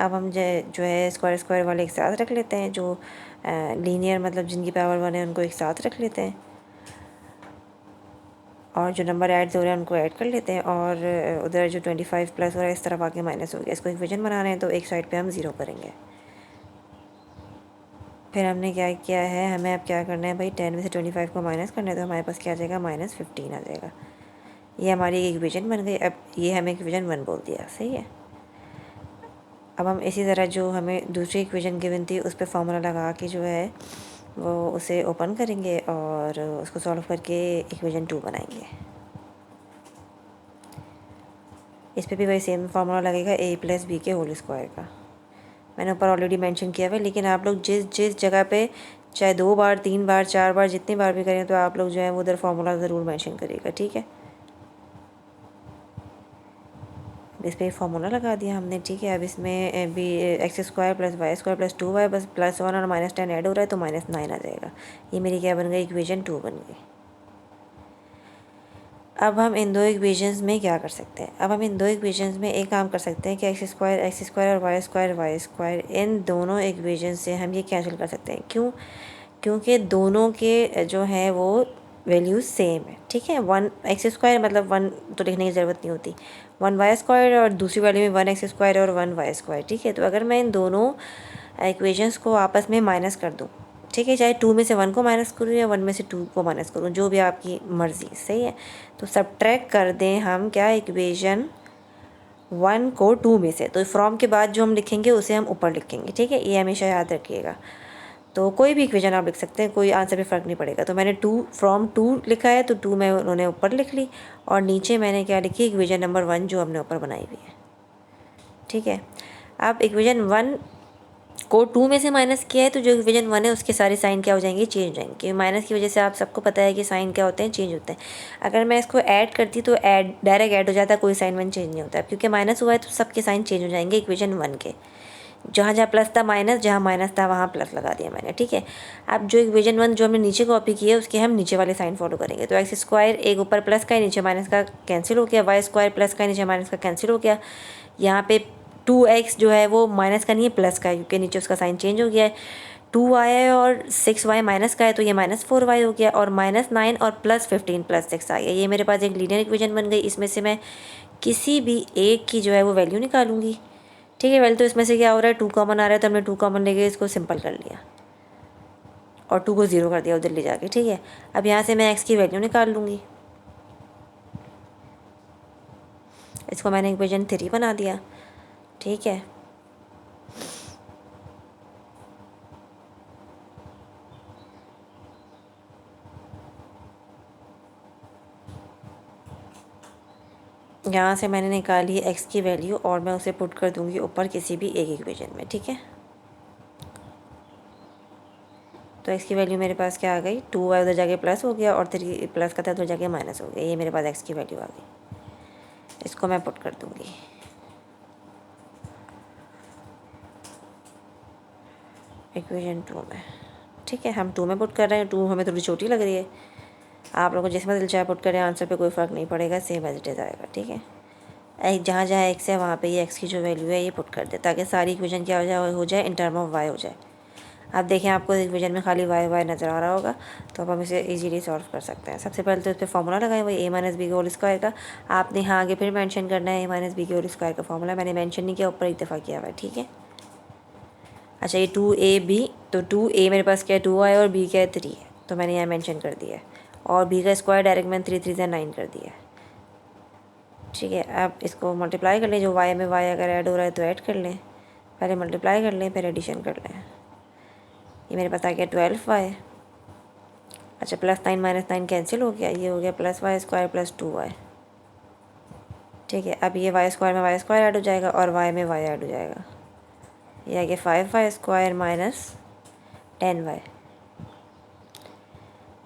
अब हम जो है स्क्वायर स्क्वायर वाले एक साथ रख लेते हैं, जो लीनियर मतलब जिनकी पावर 1 है उनको एक साथ रख लेते हैं, और जो नंबर ऐड हो रहे हैं उनको ऐड कर लेते हैं, और उधर जो 25 प्लस हो रहा है इस तरफ आके माइनस हो गया। इसको इक्वेशन बनाना है तो एक साइड पे हम 0 करेंगे। फिर हमने क्या किया है, हमें अब क्या करना है भाई 10 में से 25 को माइनस करना है, तो हमारे पास क्या आ जाएगा -15 आ जाएगा। ये हमारी एक इक्वेशन बन गई। अब ये हमें इक्वेशन 1 बोल दिया, सही है। अब हम इसी तरह जो हमें दूसरी इक्वेशन गिवन थी उस पर फार्मूला लगा के जो है वो उसे ओपन करेंगे और उसको सॉल्व करके इक्वेशन 2 बनाएंगे। इस पे भी वही सेम फार्मूला लगेगा a प्लस बी के होल स्क्वायर का। मैंने ऊपर ऑलरेडी मेंशन किया हुआ है, लेकिन आप लोग जिस जिस जगह पे चाहे 2 बार 3 बार 4 बार जितनी बार भी करें, तो आप लोग जो है वो उधर फार्मूला ज़रूर मेंशन करिएगा, ठीक है। इस पर फार्मूला लगा दिया हमने, ठीक है। अब इसमें भी x² + y² + 2y बस +1 और -10 ऐड हो रहा है तो -9 आ जाएगा। ये मेरी क्या बन गई, इक्वेशन 2 बन गई। अब हम इन दो इक्वेशंस में क्या कर सकते हैं, अब हम इन दो इक्वेशंस में एक काम कर सकते हैं कि x² और y² इन दोनों इक्वेशन से हम ये कैंसिल कर सकते हैं। क्यों? क्योंकि दोनों के जो है वो वैल्यूज सेम है, ठीक है। 1x² मतलब 1 तो लिखने की ज़रूरत नहीं होती, 1y² और दूसरी वैल्यू में 1x² और 1y², ठीक है। तो अगर मैं इन दोनों इक्वेशंस को आपस में माइनस कर दूँ, ठीक है, चाहे 2 में से 1 को माइनस करूँ या 1 में से 2 को माइनस करूँ, जो भी आपकी मर्ज़ी, सही है। तो सब्ट्रैक्ट कर दें हम क्या, इक्वेशन 1 को 2 में से, तो फ्रॉम के बाद जो हम लिखेंगे उसे हम ऊपर लिखेंगे, ठीक है। ये हमेशा याद रखिएगा। तो कोई भी इक्वेशन आप लिख सकते हैं, कोई आंसर पे फ़र्क नहीं पड़ेगा। तो मैंने 2 फ्रॉम 2 लिखा है, तो 2 मैं उन्होंने ऊपर लिख ली, और नीचे मैंने क्या लिखी, इक्वेशन नंबर 1 जो हमने ऊपर बनाई हुई है, ठीक है। अब इक्वेशन 1 को 2 में से माइनस किया है, तो जो इक्वेशन 1 है उसके सारे साइन क्या हो जाएंगे, चेंज हो जाएंगे, क्योंकि माइनस की वजह से आप सबको पता है कि साइन क्या होते हैं, चेंज होते हैं। अगर मैं इसको ऐड करती तो डायरेक्ट ऐड हो जाता, कोई साइन वन चेंज नहीं होता। क्योंकि माइनस हुआ है तो सबके साइन चेंज हो जाएंगे इक्वेशन 1 के। जहाँ जहाँ प्लस था माइनस, जहाँ माइनस था वहाँ प्लस लगा दिया मैंने, ठीक है। अब जो इक्वेशन 1 जो हमने नीचे कॉपी की है उसके हम नीचे वाले साइन फॉलो करेंगे। तो x² एक ऊपर प्लस का है, नीचे माइनस का, कैंसिल हो गया। y² प्लस का है, नीचे माइनस का, कैंसिल हो गया। यहाँ पे 2x जो है वो माइनस का नहीं है, प्लस का है, क्योंकि नीचे उसका साइन चेंज हो गया है। 2y है और 6y माइनस का है, तो ये -4y हो गया। और -9 और +15 +6 आ गया। ये मेरे पास एक लीनियर इक्वेशन बन गई। इसमें से मैं किसी भी एक की जो है वो वैल्यू निकालूंगी, ठीक है। वैल्यू तो इसमें से क्या हो रहा है, 2 कॉमन आ रहा है, तो हमने 2 कॉमन लेके इसको सिंपल कर लिया और 2 को 0 कर दिया उधर ले जाके, ठीक है। अब यहाँ से मैं x की वैल्यू निकाल लूँगी। इसको मैंने इक्वेशन 3 बना दिया, ठीक है। यहाँ से मैंने निकाली x की वैल्यू और मैं उसे पुट कर दूँगी ऊपर किसी भी एक इक्वेशन में, ठीक है। तो x की वैल्यू मेरे पास क्या आ गई, 2y उधर जाके प्लस हो गया और 3 प्लस का था उधर जाके माइनस हो गया। ये मेरे पास x की वैल्यू आ गई। इसको मैं पुट कर दूँगी इक्वेशन 2 में, ठीक है। हम 2 में पुट कर रहे हैं। 2 हमें थोड़ी छोटी लग रही है। आप लोगों को जिसमें दिल चाहे पुट करें, आंसर पे कोई फ़र्क नहीं पड़ेगा, सेम एज इट इज़ आएगा, ठीक है। जहाँ जहाँ x है वहाँ पे ये x की जो वैल्यू है ये पुट कर दे, ताकि सारी इक्वेशन क्या हो जाए इन टर्म ऑफ y हो जाए। अब देखें, आपको इक्वेशन में खाली y नज़र आ रहा होगा, तो अब हम इसे इजीली सॉल्व कर सकते हैं। सबसे पहले तो इस पर फॉर्मूला लगाएं, वही a - b के होल स्क्वायर का। आपने यहाँ आगे फिर मेंशन करना है a - b के होल स्क्वायर का फॉर्मूला। मैंने मेंशन नहीं किया, ऊपर एक दफ़ा किया हुआ है, ठीक है। अच्छा, ये 2ab, तो 2a मेरे पास क्या है, 2y, और b क्या है, 3 है, तो मैंने यहाँ मेंशन कर दिया है। और b का स्क्वायर डायरेक्ट मैंने 3 3 से 9 कर दिया है, ठीक है। अब इसको मल्टीप्लाई कर लें, जो y में y अगर ऐड हो रहा है तो ऐड कर लें, पहले मल्टीप्लाई कर लें फिर एडिशन कर लें। ये मेरे पास आ गया 12y। अच्छा, +9 -9 कैंसिल हो गया, ये हो गया +y² + 2y, ठीक है। अब ये y² में y² ऐड हो जाएगा और y में y ऐड हो जाएगा। ये आ गया 5y² - 10y।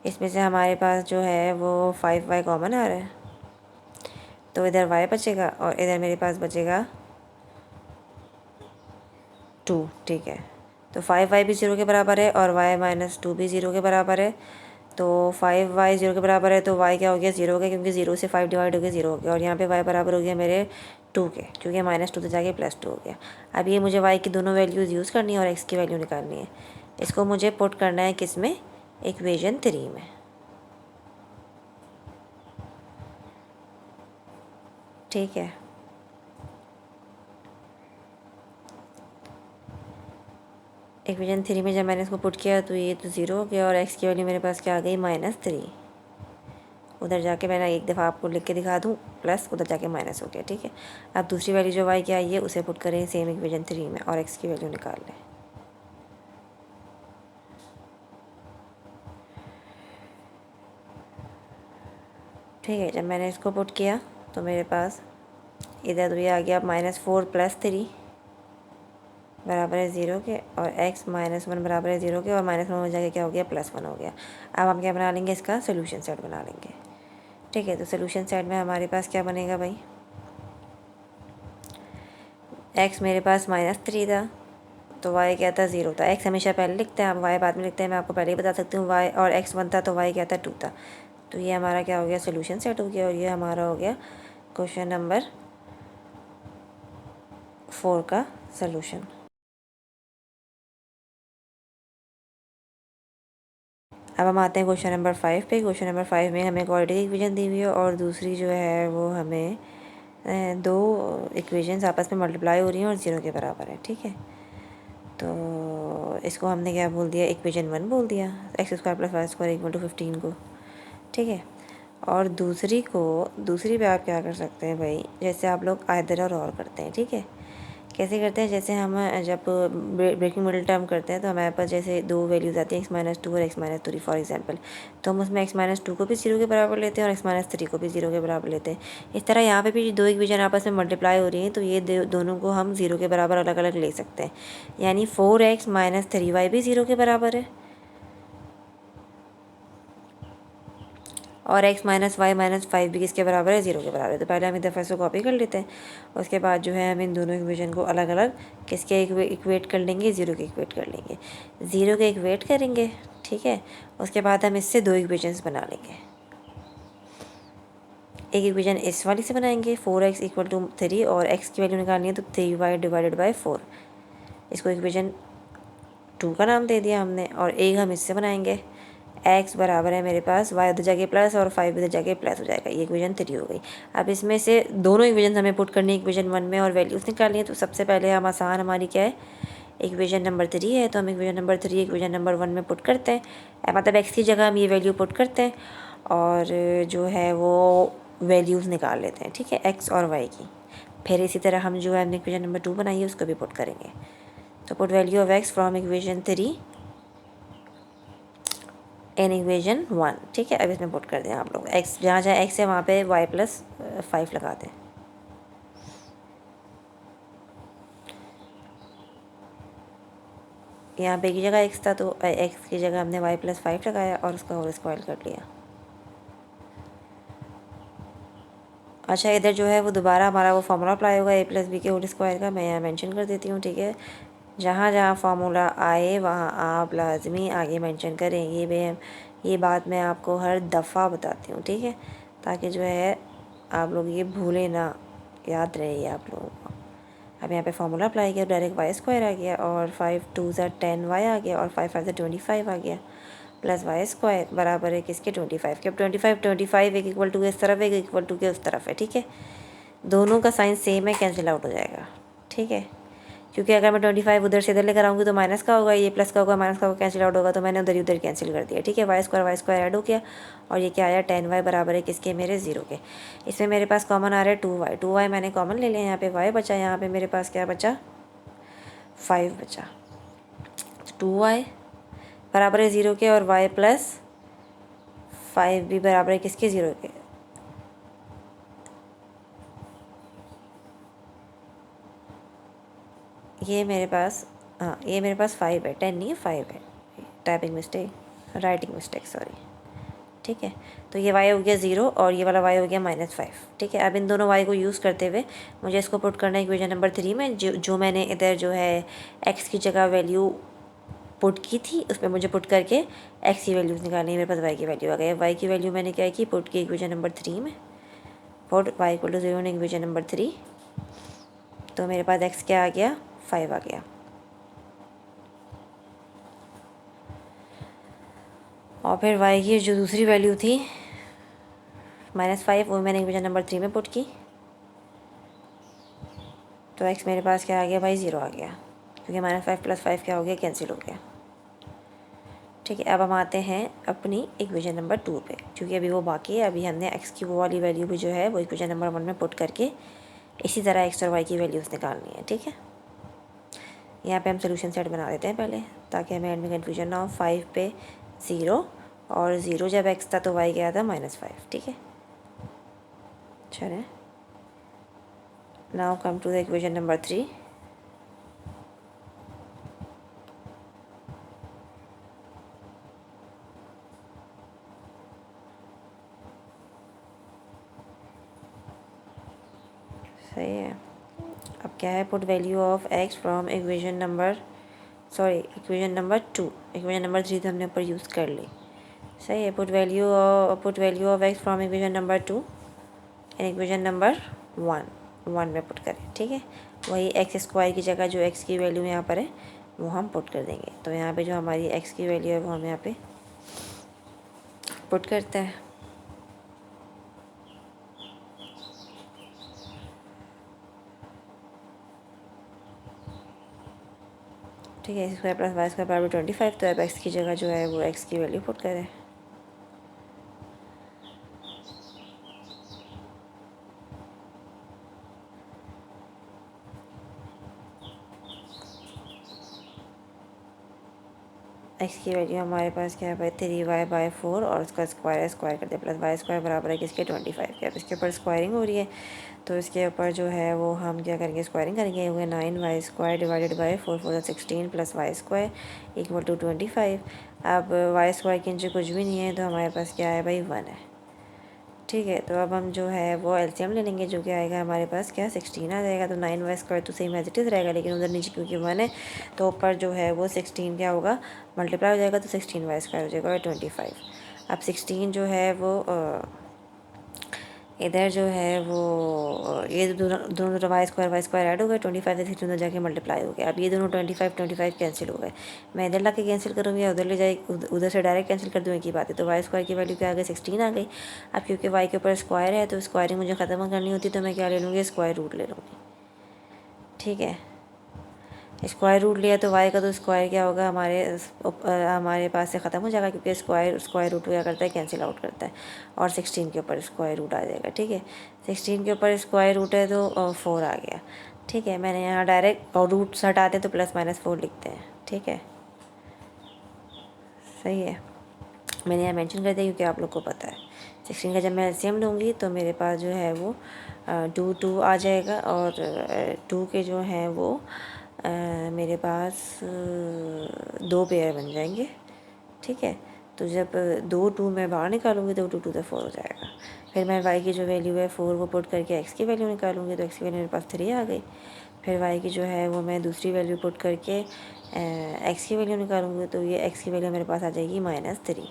इसमें से हमारे पास जो है वो 5y कॉमन आ रहा है, तो इधर y बचेगा और इधर मेरे पास बचेगा 2, ठीक है। तो 5y भी 0 के बराबर है और y - 2 भी 0 के बराबर है। तो 5y 0 के बराबर है, तो y क्या हो गया, 0 हो गया, क्योंकि 0 से 5 डिवाइड हो गया 0 हो गया। और यहाँ पे y बराबर हो गया मेरे 2 के, क्योंकि -2 से जाके +2 हो गया। अब ये मुझे y की दोनों वैल्यूज़ यूज़ करनी है और x की वैल्यू निकालनी है। इसको मुझे पुट करना है किस में, इक्वेशन 3 में, ठीक है। इक्वेशन 3 में जब मैंने इसको पुट किया तो ये तो 0 हो गया और x की वैल्यू मेरे पास क्या आ गई, -3। उधर जाके मैंने एक दफ़ा आपको लिख के दिखा दूँ, प्लस उधर जाके माइनस हो गया, ठीक है। अब दूसरी वैल्यू जो y की आई है उसे पुट करें सेम इक्वेशन 3 में और x की वैल्यू निकाल लें। ठीक है, जब मैंने इसको पुट किया तो मेरे पास इधर तो ये आ गया -4 + 3, बराबर है 0 के और x -1 बराबर है 0 के और -1 हो जाके क्या हो गया +1 हो गया। अब हम क्या बना लेंगे, इसका सोल्यूशन सेट बना लेंगे। ठीक है, तो सोल्यूशन सेट में हमारे पास क्या बनेगा भाई, x मेरे पास -3 था तो y क्या था, 0 था। x हमेशा पहले लिखते हैं, अब y बाद में लिखते हैं, मैं आपको पहले ही बता सकती हूँ। y और x 1 था तो y क्या था, 2 था। तो ये हमारा क्या हो गया, सोल्यूशन सेट हो गया और ये हमारा हो गया क्वेश्चन नंबर 4 का सोल्यूशन। अब हम आते हैं क्वेश्चन नंबर 5 पे। क्वेश्चन नंबर 5 में हमें क्वाड्रेटिक इक्वेशन दी हुई है और दूसरी जो है वो हमें दो इक्वेशंस आपस में मल्टीप्लाई हो रही हैं और 0 के बराबर है। ठीक है, तो इसको हमने क्या बोल दिया, इक्वेशन 1 बोल दिया, x² + y² = 15 को। ठीक है, और दूसरी पे आप क्या कर सकते हैं भाई, जैसे आप लोग आइदर और करते हैं। ठीक है, कैसे करते हैं, जैसे हम जब ब्रेकिंग मिडिल टर्म करते हैं तो हमारे पास जैसे दो वैल्यूज़ आती हैं x-2 और x-3 फॉर एग्जांपल, तो हम उसमें x-2 को भी 0 के बराबर लेते हैं और x-3 को भी 0 के बराबर लेते हैं। इस तरह यहाँ पे भी दो इक्वेशन आपस में मल्टीप्लाई हो रही हैं तो ये दोनों को हम 0 के बराबर अलग अलग ले सकते हैं। यानी 4x - 3y भी 0 के बराबर है और x - y - 5 भी किसके बराबर है, 0 के बराबर है। तो पहले हम इधर फर्स्ट को कॉपी कर लेते हैं, उसके बाद जो है हम इन दोनों इक्वेशन को अलग अलग किसके इक्वेट कर लेंगे, 0 के इक्वेट कर लेंगे, 0 के इक्वेट करेंगे। ठीक है, उसके बाद हम इससे दो इक्वेशंस बना लेंगे। एक इक्वेशन इस वाली से बनाएंगे 4x = 3 और x की वैल्यू निकालनी है तो 3y / 4, इसको इक्वेशन 2 का नाम दे दिया हमने। और एक हम इससे बनाएंगे, x बराबर है मेरे पास y उधर जाके प्लस और 5 इधर जाके प्लस हो जाएगा, ये इक्वेशन 3 हो गई। अब इसमें से दोनों इक्वेशन हमें पुट करनी है इक्वेशन 1 में और वैल्यूज़ निकालनी है। तो सबसे पहले हम आसान हमारी क्या है, इक्वेशन नंबर 3 है, तो हम इक्वेशन नंबर 3 इक्वेशन नंबर 1 में पुट करते हैं, मतलब x की जगह हम ये वैल्यू पुट करते हैं और जो है वो वैल्यूज़ निकाल लेते हैं। ठीक है, x और y की। फिर इसी तरह हम जो है हमने इक्वेशन नंबर 2 बनाई है उसको भी पुट करेंगे। तो put value of x from equation 3 in equation 1। ठीक है, अब इसमें पुट कर दें आप लोग, x जहाँ जहाँ x है वहाँ पे y + 5 लगा दें। यहाँ पे की जगह x था तो x की जगह हमने y + 5 लगाया और उसका होल स्क्वायर कर लिया। अच्छा, इधर जो है वो दोबारा हमारा वो फार्मूला अप्लाई होगा a + b के होल स्क्वायर का, मैं यहाँ मेंशन कर देती हूँ। ठीक है, जहाँ जहाँ फार्मूला आए वहाँ आप लाजमी आगे मेंशन करें। ये बात मैं आपको हर दफ़ा बताती हूँ। ठीक है, ताकि जो है आप लोग ये भूलें ना, याद रहे ये आप लोगों को। अब यहाँ पे फार्मूला अप्लाई किया, डायरेक्ट y² आ गया और 5 × 2 = 10y आ गया और 5 × 5 = 25 आ गया प्लस y² बराबर है किसके, 25 के। अब 25 एक इक्वल टू के इस तरफ, एक इक्वल टू के उस तरफ है। ठीक है, दोनों का साइन सेम है, कैंसिल आउट हो जाएगा। ठीक है, क्योंकि अगर मैं 25 उधर से इधर लेकर आऊँगी तो माइनस का होगा, ये प्लस का होगा, माइनस का होगा, कैंसिल आउट होगा, तो मैंने उधर कैंसिल कर दिया। ठीक है, y² ऐड हो गया और ये क्या आया, 10y बराबर है किसके, मेरे 0 के। इसमें मेरे पास कॉमन आ रहा है 2y मैंने कॉमन ले लिया, यहाँ पे y बचा, यहाँ पे मेरे पास क्या बचा, 5 बचा। 2y बराबर है 0 के और y + 5 भी बराबर है किसके, 0 के। ये मेरे पास, हाँ ये मेरे पास 5 है, 10 नहीं है 5 है, typing mistake, writing mistake, sorry. ठीक है, तो ये y हो गया 0 और ये वाला y हो गया -5। ठीक है, अब इन दोनों y को यूज़ करते हुए मुझे इसको पुट करना है इक्वेशन नंबर 3 में, जो मैंने इधर जो है x की जगह वैल्यू पुट की थी उसमें मुझे पुट करके x की वैल्यूज़ निकालनी है। मेरे पास y की वैल्यू आ गई, y की वैल्यू मैंने क्या की, पुट की इक्वेशन नंबर 3 में, पुट y = 0 इन इक्वेशन नंबर 3, तो मेरे पास x क्या आ गया, 5 आ गया। और फिर y की जो दूसरी वैल्यू थी -5 वो मैंने इक्वेशन नंबर 3 में पुट की, तो x मेरे पास क्या आ गया भाई, 0 आ गया, क्योंकि -5 + 5 क्या हो गया, कैंसिल हो गया। ठीक है, अब हम आते हैं अपनी इक्वेशन नंबर 2 पे, क्योंकि अभी वो बाकी है। अभी हमने x की वो वाली वैल्यू भी जो है वो इक्वेशन नंबर 1 में पुट करके इसी तरह x और y की वैल्यूज़ निकालनी है। ठीक है, यहाँ पे हम सोल्यूशन सेट बना देते हैं पहले, ताकि हमें एंड में कन्फ्यूजन ना हो। 5 पे 0 और 0 जब x था तो y गया था -5। ठीक है, चलें, now come to the equation number 3। सही है। अब क्या है, put value of x from equation number equation number 2, equation number 3 तो हमने ऊपर यूज़ कर ली। सही है, put value of x from equation number 2 in equation number 1 में पुट करें। ठीक है, वही एक्स स्क्वायर की जगह जो एक्स की वैल्यू यहाँ पर है वो हम पुट कर देंगे। तो यहाँ पे जो हमारी एक्स की वैल्यू है वो हम यहाँ पे पुट करते हैं। ठीक है, स्क्वायर प्लस वाई स्क्वायर बराबर 25। तो अब एक्स की जगह जो है वो एक्स की वैल्यू पुट करें। एक्स की वैल्यू हमारे पास क्या है भाई, 3y/4 और उसका स्क्वायर कर दिया, प्लस वाई स्क्वायर बराबर है किसके, 25 के। अब इसके ऊपर स्क्वायरिंग हो रही है तो इसके ऊपर जो है वो हम क्या करेंगे, स्क्वायरिंग करेंगे। हुए 9y² divided by 4 16 plus Y square equal to 25। अब वाई स्क्वायर के नीचे कुछ भी नहीं है तो हमारे पास क्या है भाई, 1 है। ठीक है, तो अब हम जो है वो एलसीएम ले लेंगे, जो कि आएगा हमारे पास क्या, 16 आ जाएगा। तो 9y² तो सेम एज इट इज़ रहेगा, लेकिन उधर नीचे क्योंकि 1 है तो ऊपर जो है वो 16 क्या होगा, मल्टीप्लाई हो जाएगा। तो 16y² हो जाएगा और 25। अब 16 जो है वो इधर जो है वो ये दोनों दोनों वाई स्क्वायर ऐड हो गए, 25 से 16 जाके मल्टीप्लाई हो गया। अब ये दोनों 25 कैंसिल हो गए। मैं इधर ला के कैंसिल करूँगी या उधर ले जाए, उधर से डायरेक्ट कैंसिल कर दूँ, एक ही बात है। तो वाई स्क्वायर की वैल्यू क्या आ गई, 16 आ गई। अब क्योंकि वाई के ऊपर स्क्वायर है तो स्क्वायरिंग मुझे ख़त्म करनी होती तो मैं क्या ले लूँगी, स्क्वायर रूट ले लूँगी। ठीक है, स्क्वायर रूट लिया तो वाई का तो स्क्वायर क्या होगा, हमारे पास से ख़त्म हो जाएगा, क्योंकि स्क्वायर रूट क्या करता है, कैंसिल आउट करता है। और 16 के ऊपर स्क्वायर रूट आ जाएगा। ठीक है, 16 के ऊपर स्क्वायर रूट है तो 4 आ गया। ठीक है, मैंने यहाँ डायरेक्ट और रूट्स हटाते हैं तो +-4 लिखते हैं। ठीक है, सही है, मैंने यहाँ मेंशन कर दिया क्योंकि आप लोग को पता है। 16 का जब मैं एलसीएम लूँगी तो मेरे पास जो है वो 2 आ जाएगा और 2 के जो हैं वो मेरे पास 2 पेयर बन जाएंगे। ठीक है, तो जब 2 मैं बाहर निकालूंगी तो 2 से 4 हो जाएगा। फिर मैं y की जो वैल्यू है 4 वो पुट करके x की वैल्यू निकालूंगी तो x की वैल्यू मेरे पास 3 आ गई। फिर y की जो है वो मैं दूसरी वैल्यू पुट करके x की वैल्यू निकालूंगी तो ये x की वैल्यू मेरे पास आ जाएगी -3।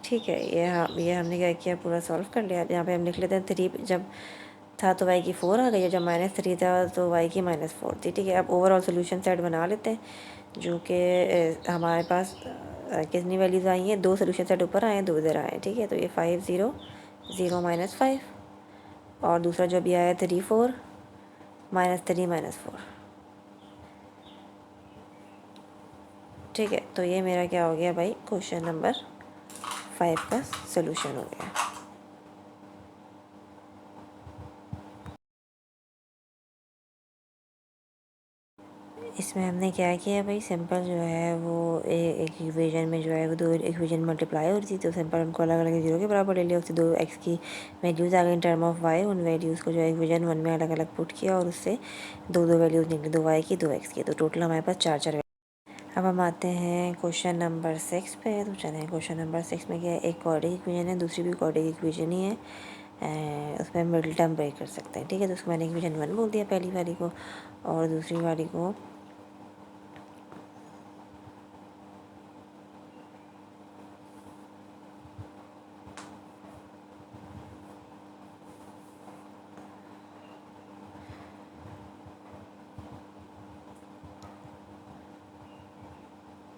ठीक है, ये हमने क्या किया, पूरा सॉल्व कर लिया। यहाँ पे हम लिख लेते हैं 3 जब था तो y की 4 आ गई, जब -3 था तो y की -4 थी। ठीक है, अब ओवरऑल सोल्यूशन सेट बना लेते हैं, जो कि हमारे पास कितनी वैल्यूज़ आई हैं, 2 सोल्यूशन सेट ऊपर आए हैं, 2 इधर आए। ठीक है, तो ये 5 0 0 -5 और दूसरा जो भी आया 3 4 -3 -4। ठीक है, तो ये मेरा क्या हो गया भाई, क्वेश्चन नंबर 5 का सोल्यूशन हो गया। इसमें हमने क्या किया भाई, सिंपल जो है वो एक इक्वेशन में जो है वो 2 इक्वेशन मल्टीप्लाई हो रही थी तो सिंपल उनको अलग अलग 0 के बराबर ले लिया। उससे 2 x की वैल्यूज़ आ गई इन टर्म ऑफ y, उन वैल्यूज़ को जो है इक्वेशन 1 में अलग अलग पुट किया और उससे 2 वैल्यूज़ निकली, 2y की 2x की। तो टोटल हमारे पास 4 अब हम आते हैं क्वेश्चन नंबर 6 पे। तो चलें, क्वेश्चन नंबर 6 में क्या है, एक क्वाड्रेटिक इक्वेशन है, दूसरी भी क्वाड्रेटिक इक्वेशन ही है। उसमें मिडिल टर्म ब्रेक कर सकते हैं। ठीक है, तो उसको मैंने इक्वेशन 1 बोल दिया पहली वाली को, और दूसरी वाली को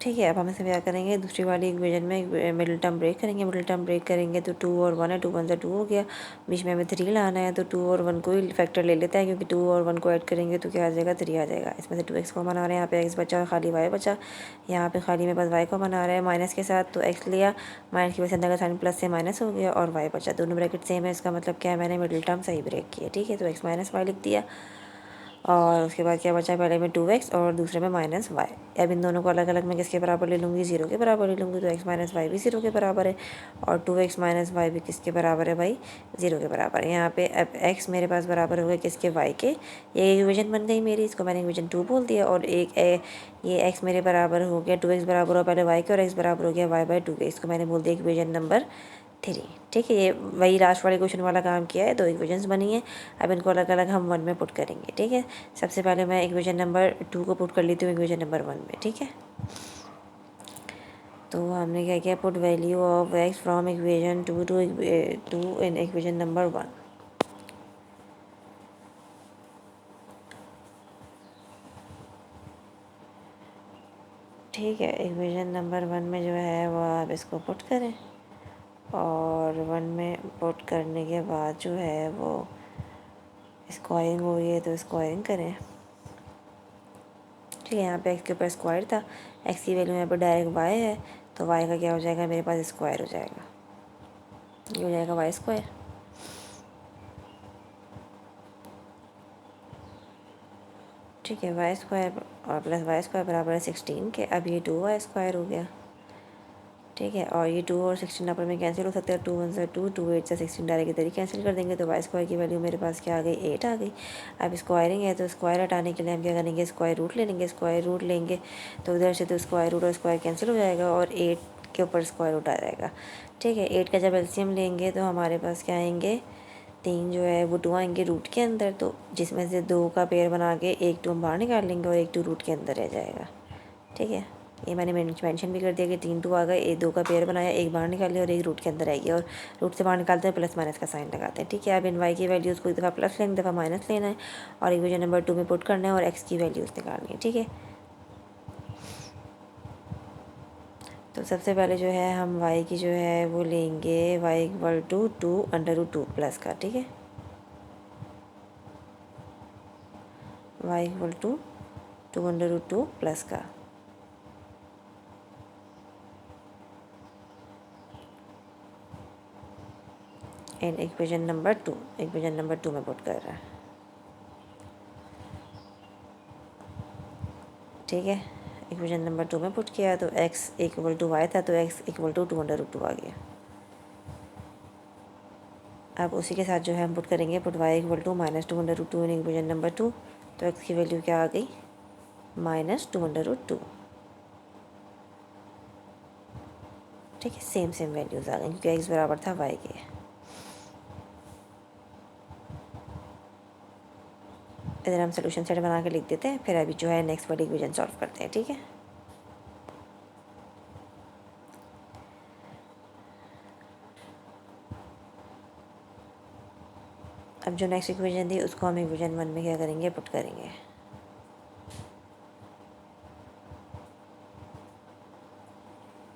ठीक है। अब हम इसे क्या करेंगे, दूसरी वाली इक्वेशन में मिडिल टर्म ब्रेक करेंगे। मिडिल टर्म ब्रेक करेंगे तो 2 और 1 है, 2 1 से 2 हो गया, बीच में हमें 3 लाना है तो 2 और 1 को ही फैक्टर ले लेते हैं, क्योंकि 2 और 1 को ऐड करेंगे तो क्या आ जाएगा, 3 आ जाएगा। इसमें से 2x कॉमन आ रहा है, यहाँ पे x बचा और खाली y बचा। यहाँ पे खाली मेरे पास y कॉमन आ रहा है माइनस के साथ, तो x लिया, माइनस की वजह से अंदर का साइन प्लस से माइनस हो गया और y बचा। दोनों ब्रैकेट सेम है, इसका मतलब क्या है, मैंने मिडिल टर्म सही ब्रेक किया। ठीक है, तो x -y लिख दिया और उसके बाद क्या बचा, पहले में 2x और दूसरे में -y। अब इन दोनों को अलग अलग मैं किसके बराबर ले लूँगी, 0 के बराबर ले लूँगी। तो x - y भी 0 के बराबर है और 2x - y भी किसके बराबर है भाई, 0 के बराबर है। यहाँ पे अब x मेरे पास बराबर हो गया किसके, y के। ये इक्वेशन बन गई मेरी, इसको मैंने इक्वेशन 2 बोल दिया। और ये x मेरे बराबर हो गया, 2x बराबर हो पहले y के और x बराबर हो गया y/2 के। इसको मैंने बोल दिया इक्वेशन नंबर 3। ठीक है, ये वही लास्ट वाले क्वेश्चन वाला काम किया है, 2 इक्वेशंस बनी है। अब इनको अलग अलग हम 1 में पुट करेंगे। ठीक है, सबसे पहले मैं इक्वेशन नंबर 2 को पुट कर लेती हूँ इक्वेशन नंबर 1 में। ठीक है, तो हमने क्या किया, put value of x from equation 2 to in equation number 1। ठीक है, इक्वेशन नंबर 1 में जो है वो आप इसको पुट करें और 1 में पुट करने के बाद जो है वो स्क्वायरिंग हो रही है तो स्क्वायरिंग करें। ठीक है, यहाँ पे x के ऊपर स्क्वायर था, x की वैल्यू यहाँ पर डायरेक्ट y है, तो y का क्या हो जाएगा, मेरे पास स्क्वायर हो जाएगा, ये हो जाएगा y²। ठीक है, y² और प्लस y² बराबर है 16 के। अब ये 2y² हो गया। ठीक है, और ये 2 और 16 आपस में कैंसिल हो सकते हैं, 2 1 से 2, 2 8 से 16 डायरेक्ट इधर ही कैंसिल कर देंगे, तो y² की वैल्यू मेरे पास क्या आ गई, 8 आ गई। अब स्क्वायरिंग है तो स्क्वायर हटाने के लिए हम क्या करेंगे, स्क्वायर रूट ले लेंगे। स्क्वायर रूट लेंगे तो उधर से तो स्क्वायर रूट और स्क्वायर कैंसिल हो जाएगा और 8 के ऊपर स्क्वायर रूट आ जाएगा। ठीक है, 8 का जब एलसीएम लेंगे तो हमारे पास क्या आएंगे, 3 जो है वो 2 आएंगे रूट के अंदर, तो जिसमें से 2 का पेयर बना के एक 2 हम बाहर निकाल लेंगे और एक 2 रूट के अंदर रह जाएगा। ठीक है, ये मैंने मेंशन भी कर दिया कि 3 2 आ गए, एक 2 का पेयर बनाया, एक बाहर निकाल लिया और एक रूट के अंदर आएगी, और रूट से बाहर निकालते हैं प्लस माइनस का साइन लगाते हैं। ठीक है, अब इन y की वैल्यूज़ को एक दफ़ा प्लस लेना, एक दफ़ा माइनस लेना है और इक्वेशन नंबर 2 में पुट करना है और x की वैल्यूज़ निकालनी है। ठीक है, तो सबसे पहले जो है हम y की जो है वो लेंगे y = 2 √2 प्लस का। ठीक है, y = 2 √2 प्लस का। इन इक्वेशन नंबर 2 में पुट कर रहा है। ठीक है, इक्वेशन नंबर 2 में पुट किया तो x = y था, तो x = 2 √2 आ गया। अब उसी के साथ जो है हम पुट करेंगे, put y = -2 √2 in equation number 2, तो x की वैल्यू क्या आ गई, -2 √2। ठीक है, सेम वैल्यूज़ आ गई क्योंकि x बराबर था y के। इधर हम सोल्यूशन सेट बना के लिख देते हैं, फिर अभी जो है नेक्स्ट वाली इक्वेशन सॉल्व करते हैं। ठीक है, अब जो नेक्स्ट इक्वेशन थी उसको हम इक्वेशन 1 में क्या करेंगे, पुट करेंगे।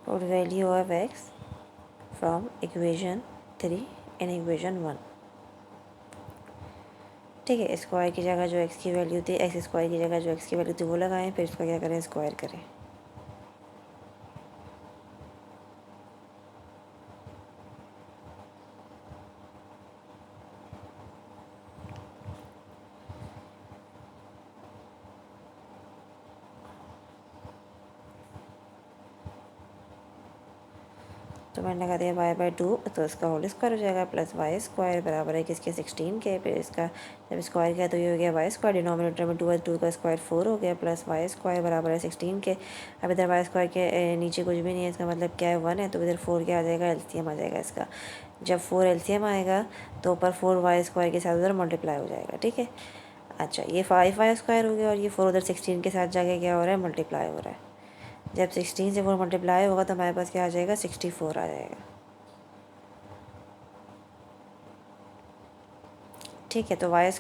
Put value of x from equation 3 in equation 1। ठीक है, स्क्वायर की जगह जो x की वैल्यू थी, x² की जगह जो x की वैल्यू थी वो लगाएं, फिर इसका क्या करें, स्क्वायर करें। तो मैंने लगा दिया y/2, तो इसका होल स्क्वायर हो जाएगा, प्लस y² बराबर है किसके, 16 के। फिर इसका जब स्क्वायर किया तो ये हो गया y², डिनोमिनेटर में 2 है, 2 का स्क्वायर 4 हो गया, प्लस y² बराबर है 16 के। अब इधर y² के नीचे कुछ भी नहीं है, इसका मतलब क्या है, 1 है, तो इधर 4 क्या आ जाएगा, एलसीएम आ जाएगा इसका। जब 4 एलसीएम आएगा तो ऊपर 4y² के साथ उधर मल्टीप्लाई हो जाएगा। ठीक है, अच्छा ये 5y² हो गया और ये 4 उधर 16 के साथ जाके क्या हो रहा है, मल्टीप्लाई हो रहा है। जब 16 से 4 मल्टीप्लाई होगा तो हमारे पास क्या आ जाएगा, 64 आ जाएगा। ठीक है, तो y²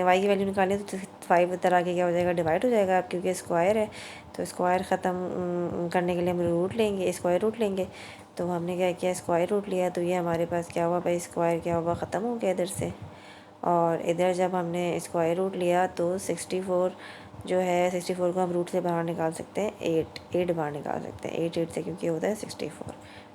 y की वैल्यू निकालें तो 5 इधर आके क्या हो जाएगा, डिवाइड हो जाएगा। अब क्योंकि स्क्वायर है तो स्क्वायर ख़त्म करने के लिए हम रूट लेंगे, स्क्वायर रूट लेंगे। तो हमने क्या किया, स्क्वायर रूट लिया, तो ये हमारे पास क्या हुआ भाई, स्क्वायर क्या हुआ, ख़त्म हो गया इधर से। और इधर जब हमने स्क्वायर रूट लिया तो 64 जो है 64 को हम रूट से बाहर निकाल सकते हैं, 8 बाहर निकाल सकते हैं, 8 से क्योंकि होता है 64।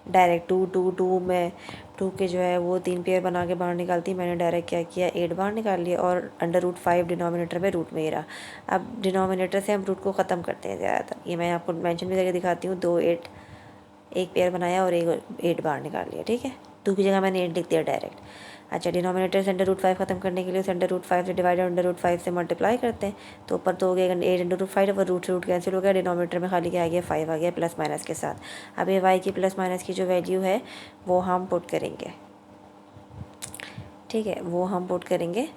डायरेक्ट 2 में 2 के जो है वो 3 पेयर बना के बाहर निकालती, मैंने डायरेक्ट क्या किया 8 बाहर निकाल लिया और √5 डिनोमिनेटर में रूट में ही रहा। अब डिनोमिनेटर से हम रूट को ख़त्म करते हैं ज़्यादातर, ये मैं आपको मेंशन भी करके दिखाती हूँ। 2 8 एक पेयर बनाया और एक 8 बाहर निकाल लिया, ठीक है। 2 की जगह मैंने 8 लिख दिया डायरेक्ट। अच्छा, डिनोमिनेटर से √5 ख़त्म करने के लिए उसे √5 से डिवाइड √5 से मल्टीप्लाई करते हैं, तो ऊपर तो हो गया 8 × 5 और रूट से रूट कैंसिल हो गया, डिनोमिनेटर में खाली क्या आ गया 5 आ गया प्लस माइनस के साथ। अब ये y की प्लस माइनस की जो वैल्यू है वो हम पुट करेंगे, ठीक है, वो हम पुट करेंगे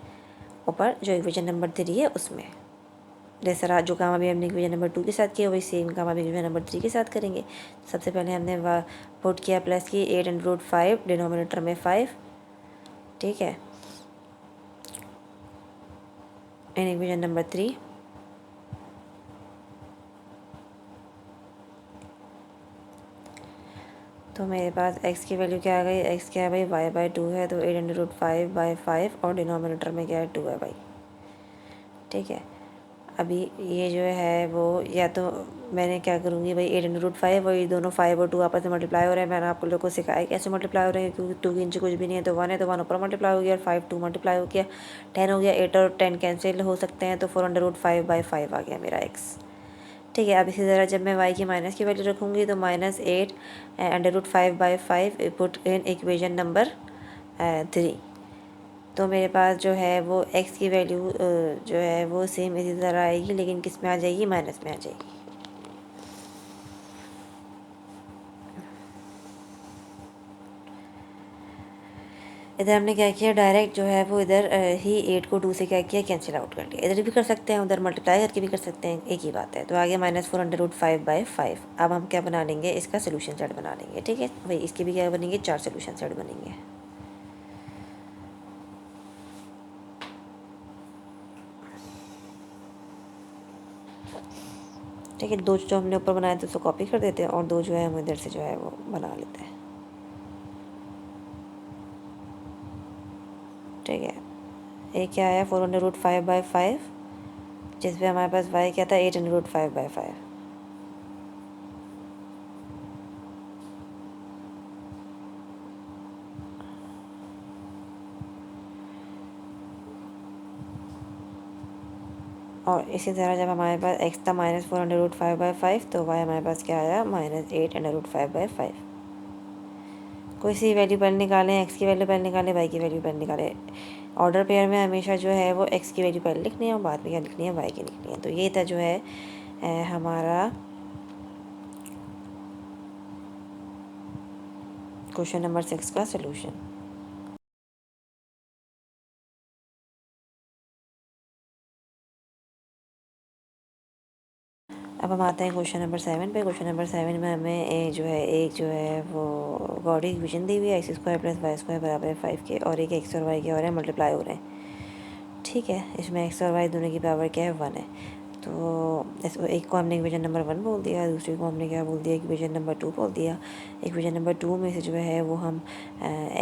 ऊपर जो इक्वेशन नंबर 3 है उसमें। जैसे रहा जो काम अभी हमने इक्वेशन नंबर 2 के साथ किया वही सेम काम अभी इक्वेशन नंबर 3 के साथ करेंगे। सबसे पहले हमने पुट किया प्लस की 8 × √5 डिनोमिनेटर में 5, ठीक है, इन इक्वेशन नंबर 3। तो मेरे पास x की वैल्यू क्या आ गई, x क्या है भाई y/2 है, तो 8 × √5/5 और डिनोमिनेटर में क्या है 2 है भाई, ठीक है। अभी ये जो है वो या तो मैंने क्या करूँगी भाई 8 × √5 वही दोनों 5 और 2 आपस में मल्टीप्लाई हो रहे हैं, मैंने आप लोगों को सिखाया कैसे मल्टीप्लाई हो रहे हैं, क्योंकि 2 के नीचे कुछ भी नहीं है तो 1 है, तो 1 ऊपर मल्टीप्लाई हो गया और 5 2 मल्टीप्लाई हो गया, 10 हो गया, 8 और 10 कैंसिल हो सकते हैं, तो 4 × √5/5 आ गया मेरा x, ठीक है। अब इसी तरह जब मैं y की माइनस की वैल्यू रखूँगी तो -8 √5/5 पुट इन इक्वेशन नंबर 3, तो मेरे पास जो है वो x की वैल्यू जो है वो सेम इसी तरह आएगी, लेकिन किस में आ जाएगी, माइनस में आ जाएगी। इधर हमने क्या किया डायरेक्ट जो है वो इधर ही 8 को 2 से क्या किया कैंसिल आउट कर लिया, इधर भी कर सकते हैं उधर मल्टीप्लाई करके भी कर सकते हैं, एक ही बात है। तो आगे -4 √5/5। अब हम क्या बना लेंगे, इसका सोल्यूशन सेट बना लेंगे, ठीक है भाई, इसके भी क्या बनेंगे 4 सोल्यूशन सेट बनेंगे। ठीक है, 2 जो हमने ऊपर बनाए थे उसको कॉपी कर देते हैं और 2 जो है हम इधर से जो है वो बना लेते हैं, ठीक है। एक क्या आया 4 × √5/5, जिसमें हमारे पास y क्या था 8 × √5/5, और इसी तरह जब हमारे पास x था -4 × √5/5 तो y हमारे पास क्या आया -8 × √5/5। कोई सी वैल्यू पहले निकालें, x की वैल्यू पहले निकालें, y की वैल्यू पहले निकालें। ऑर्डर पेयर में हमेशा जो है वो x की वैल्यू पहले लिखनी है और बाद में क्या लिखनी है, y की लिखनी है। तो ये था जो है हमारा क्वेश्चन नंबर 6 का सोल्यूशन। अब हम आते हैं क्वेश्चन नंबर 7 पे। क्वेश्चन नंबर 7 में हमें एक जो है वो गॉड इक्वेशन दी हुई है, x² + y² बराबर 5 के, और एक x और y के हो रहे हैं मल्टीप्लाई हो रहे हैं, ठीक है। इसमें x और y दोनों की पावर क्या है 1 है, तो एक को हमने इक्वेशन नंबर 1 बोल दिया, दूसरे को हमने क्या बोल दिया इक्वेशन नंबर 2 बोल दिया। इक्वेशन नंबर 2 में से जो है वो हम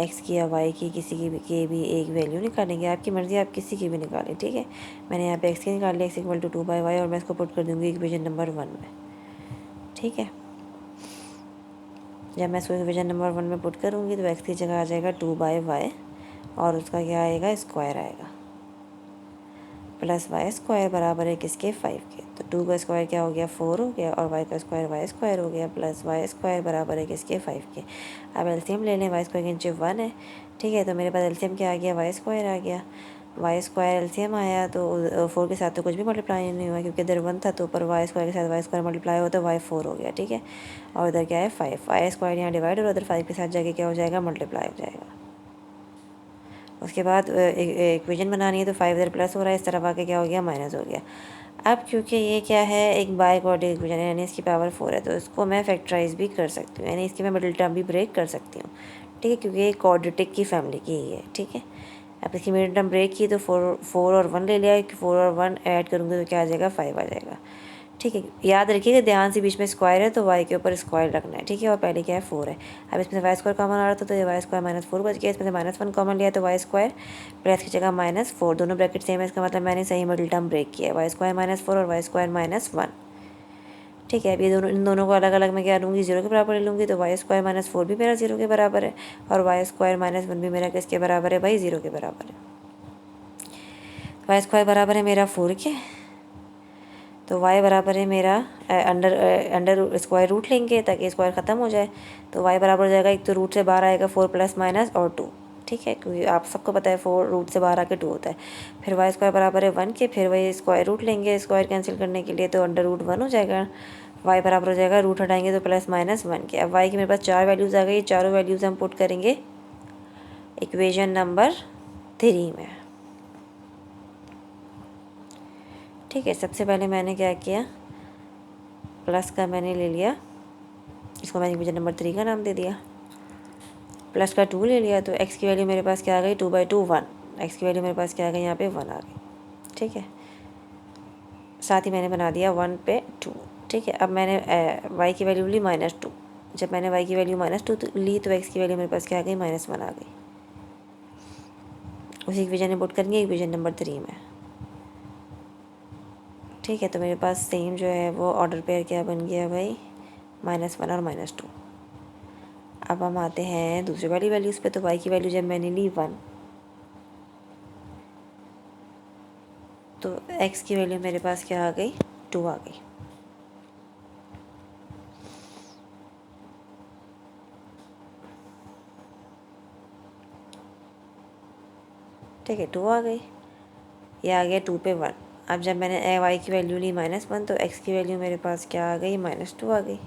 x की या y की किसी की भी एक वैल्यू निकालेंगे, आपकी मर्ज़ी आप किसी की भी निकालें, ठीक है। मैंने यहाँ पे x की निकाल लिया, x = 2/y, और मैं इसको पुट कर दूँगी इक्वेशन नंबर 1 में, ठीक है। जब मैं इसको इक्वेशन नंबर 1 में पुट करूँगी तो x की जगह आ जाएगा 2/y और उसका क्या आएगा स्क्वायर आएगा, +y² बराबर है किसके 5 के। तो 2 का स्क्वायर क्या हो गया 4 हो गया, और y का स्क्वायर y² हो गया, +y² बराबर है किसके 5 के। अब एलसीएम ले लें, y² के नीचे 1 है, ठीक है। तो मेरे पास एलसीएम क्या आ गया y² आ गया, y² एलसीएम आया तो 4 के साथ तो कुछ भी मल्टीप्लाई नहीं हुआ क्योंकि इधर 1 था, तो ऊपर y² के साथ y² मल्टीप्लाई हुआ तो y4 हो गया, ठीक है। और इधर क्या है 5, y² यहाँ डिवाइड और उधर 5 के साथ जाके क्या हो जाएगा मल्टीप्लाई हो जाएगा। उसके बाद इक्वेशन बनानी है तो 5 इधर प्लस हो रहा है, इस तरफ आके क्या हो गया माइनस हो गया। अब क्योंकि ये क्या है एक बाय क्वाड्रेटिक इक्वेशन है, यानी इसकी पावर 4 है, तो इसको मैं फैक्टराइज भी कर सकती हूँ, यानी इसकी मैं मिडिल टर्म भी ब्रेक कर सकती हूँ, ठीक है, क्योंकि ये क्वाड्रेटिक की फैमिली की ही है, ठीक है। अब इसकी मिडिल टर्म ब्रेक की तो 4 और 1 ले लिया, 4 और 1 ऐड करूँगी तो क्या आ जाएगा 5 आ जाएगा, ठीक है, याद रखिएगा ध्यान से, बीच में स्क्वायर है तो वाई के ऊपर स्क्वायर रखना है, ठीक है। और पहले क्या है 4 है। अब इसमें से वाई स्क्वायर कॉमन आ रहा था तो ये वाई स्क्वायर माइनस 4 बच गया। इसमें से -1 कॉमन लिया तो वाई स्क्वायर प्लस की जगह -4, दोनों ब्रैकेट सेम है, इसका मतलब मैंने सही मिडिल टर्म ब्रेक किया है, वाई स्क्वायर -4 और वाई स्क्वायर -1। ठीक है, अब ये दोनों, इन दोनों को अलग अलग मैं क्या लूँगी, 0 के बराबर ले लूँगी, तो वाई स्क्वायर -4 भी मेरा 0 के बराबर है और वाई स्क्वायर -1 भी मेरा किसके बराबर है भाई, 0 के बराबर है। वाई स्क्वायर बराबर है मेरा 4 के, तो y बराबर है मेरा अंडर स्क्वायर रूट लेंगे ताकि स्क्वायर ख़त्म हो जाए, तो y बराबर हो जाएगा, एक तो रूट से बाहर आएगा 4 + माइनस और 2, ठीक है, क्योंकि आप सबको पता है 4 रूट से बाहर आके 2 होता है। फिर y स्क्वायर बराबर है 1 के, फिर वही स्क्वायर रूट लेंगे स्क्वायर कैंसिल करने के लिए, तो अंडर रूट 1 हो जाएगा। y बराबर हो जाएगा, रूट हटाएंगे तो +-1 के। अब y की मेरे पास 4 वैल्यूज़ आ गई, चारों वैल्यूज़ हम पुट करेंगे इक्वेशन नंबर 3 में। ठीक है, सबसे पहले मैंने क्या किया, प्लस का मैंने ले लिया, इसको मैंने इक्वेशन नंबर 3 का नाम दे दिया। प्लस का 2 ले लिया तो x की वैल्यू मेरे पास क्या आ गई, 2/2 1। x की वैल्यू मेरे पास क्या आ गई, यहाँ पे 1 आ गई। ठीक है, साथ ही मैंने बना दिया 1 पे 2। ठीक है, अब मैंने y की वैल्यू ली -2। जब मैंने y की वैल्यू -2 ली तो x की वैल्यू मेरे पास क्या आ गई, -1 आ गई। उसी इक्वेशन में पुट करेंगे इक्वेशन नंबर 3 में। ठीक है, तो मेरे पास सेम जो है वो ऑर्डर पेयर क्या बन गया भाई, -1 और -2। अब हम आते हैं दूसरे वाली वैल्यूज़ पे, तो y की वैल्यू जब मैंने ली 1, तो x की वैल्यू मेरे पास क्या आ गई, 2 आ गई। ठीक है, 2 आ गई, ये आ गया 2 पे 1। अब जब मैंने y की वैल्यू ली -1 तो x की वैल्यू मेरे पास क्या आ गई, -2 आ गई।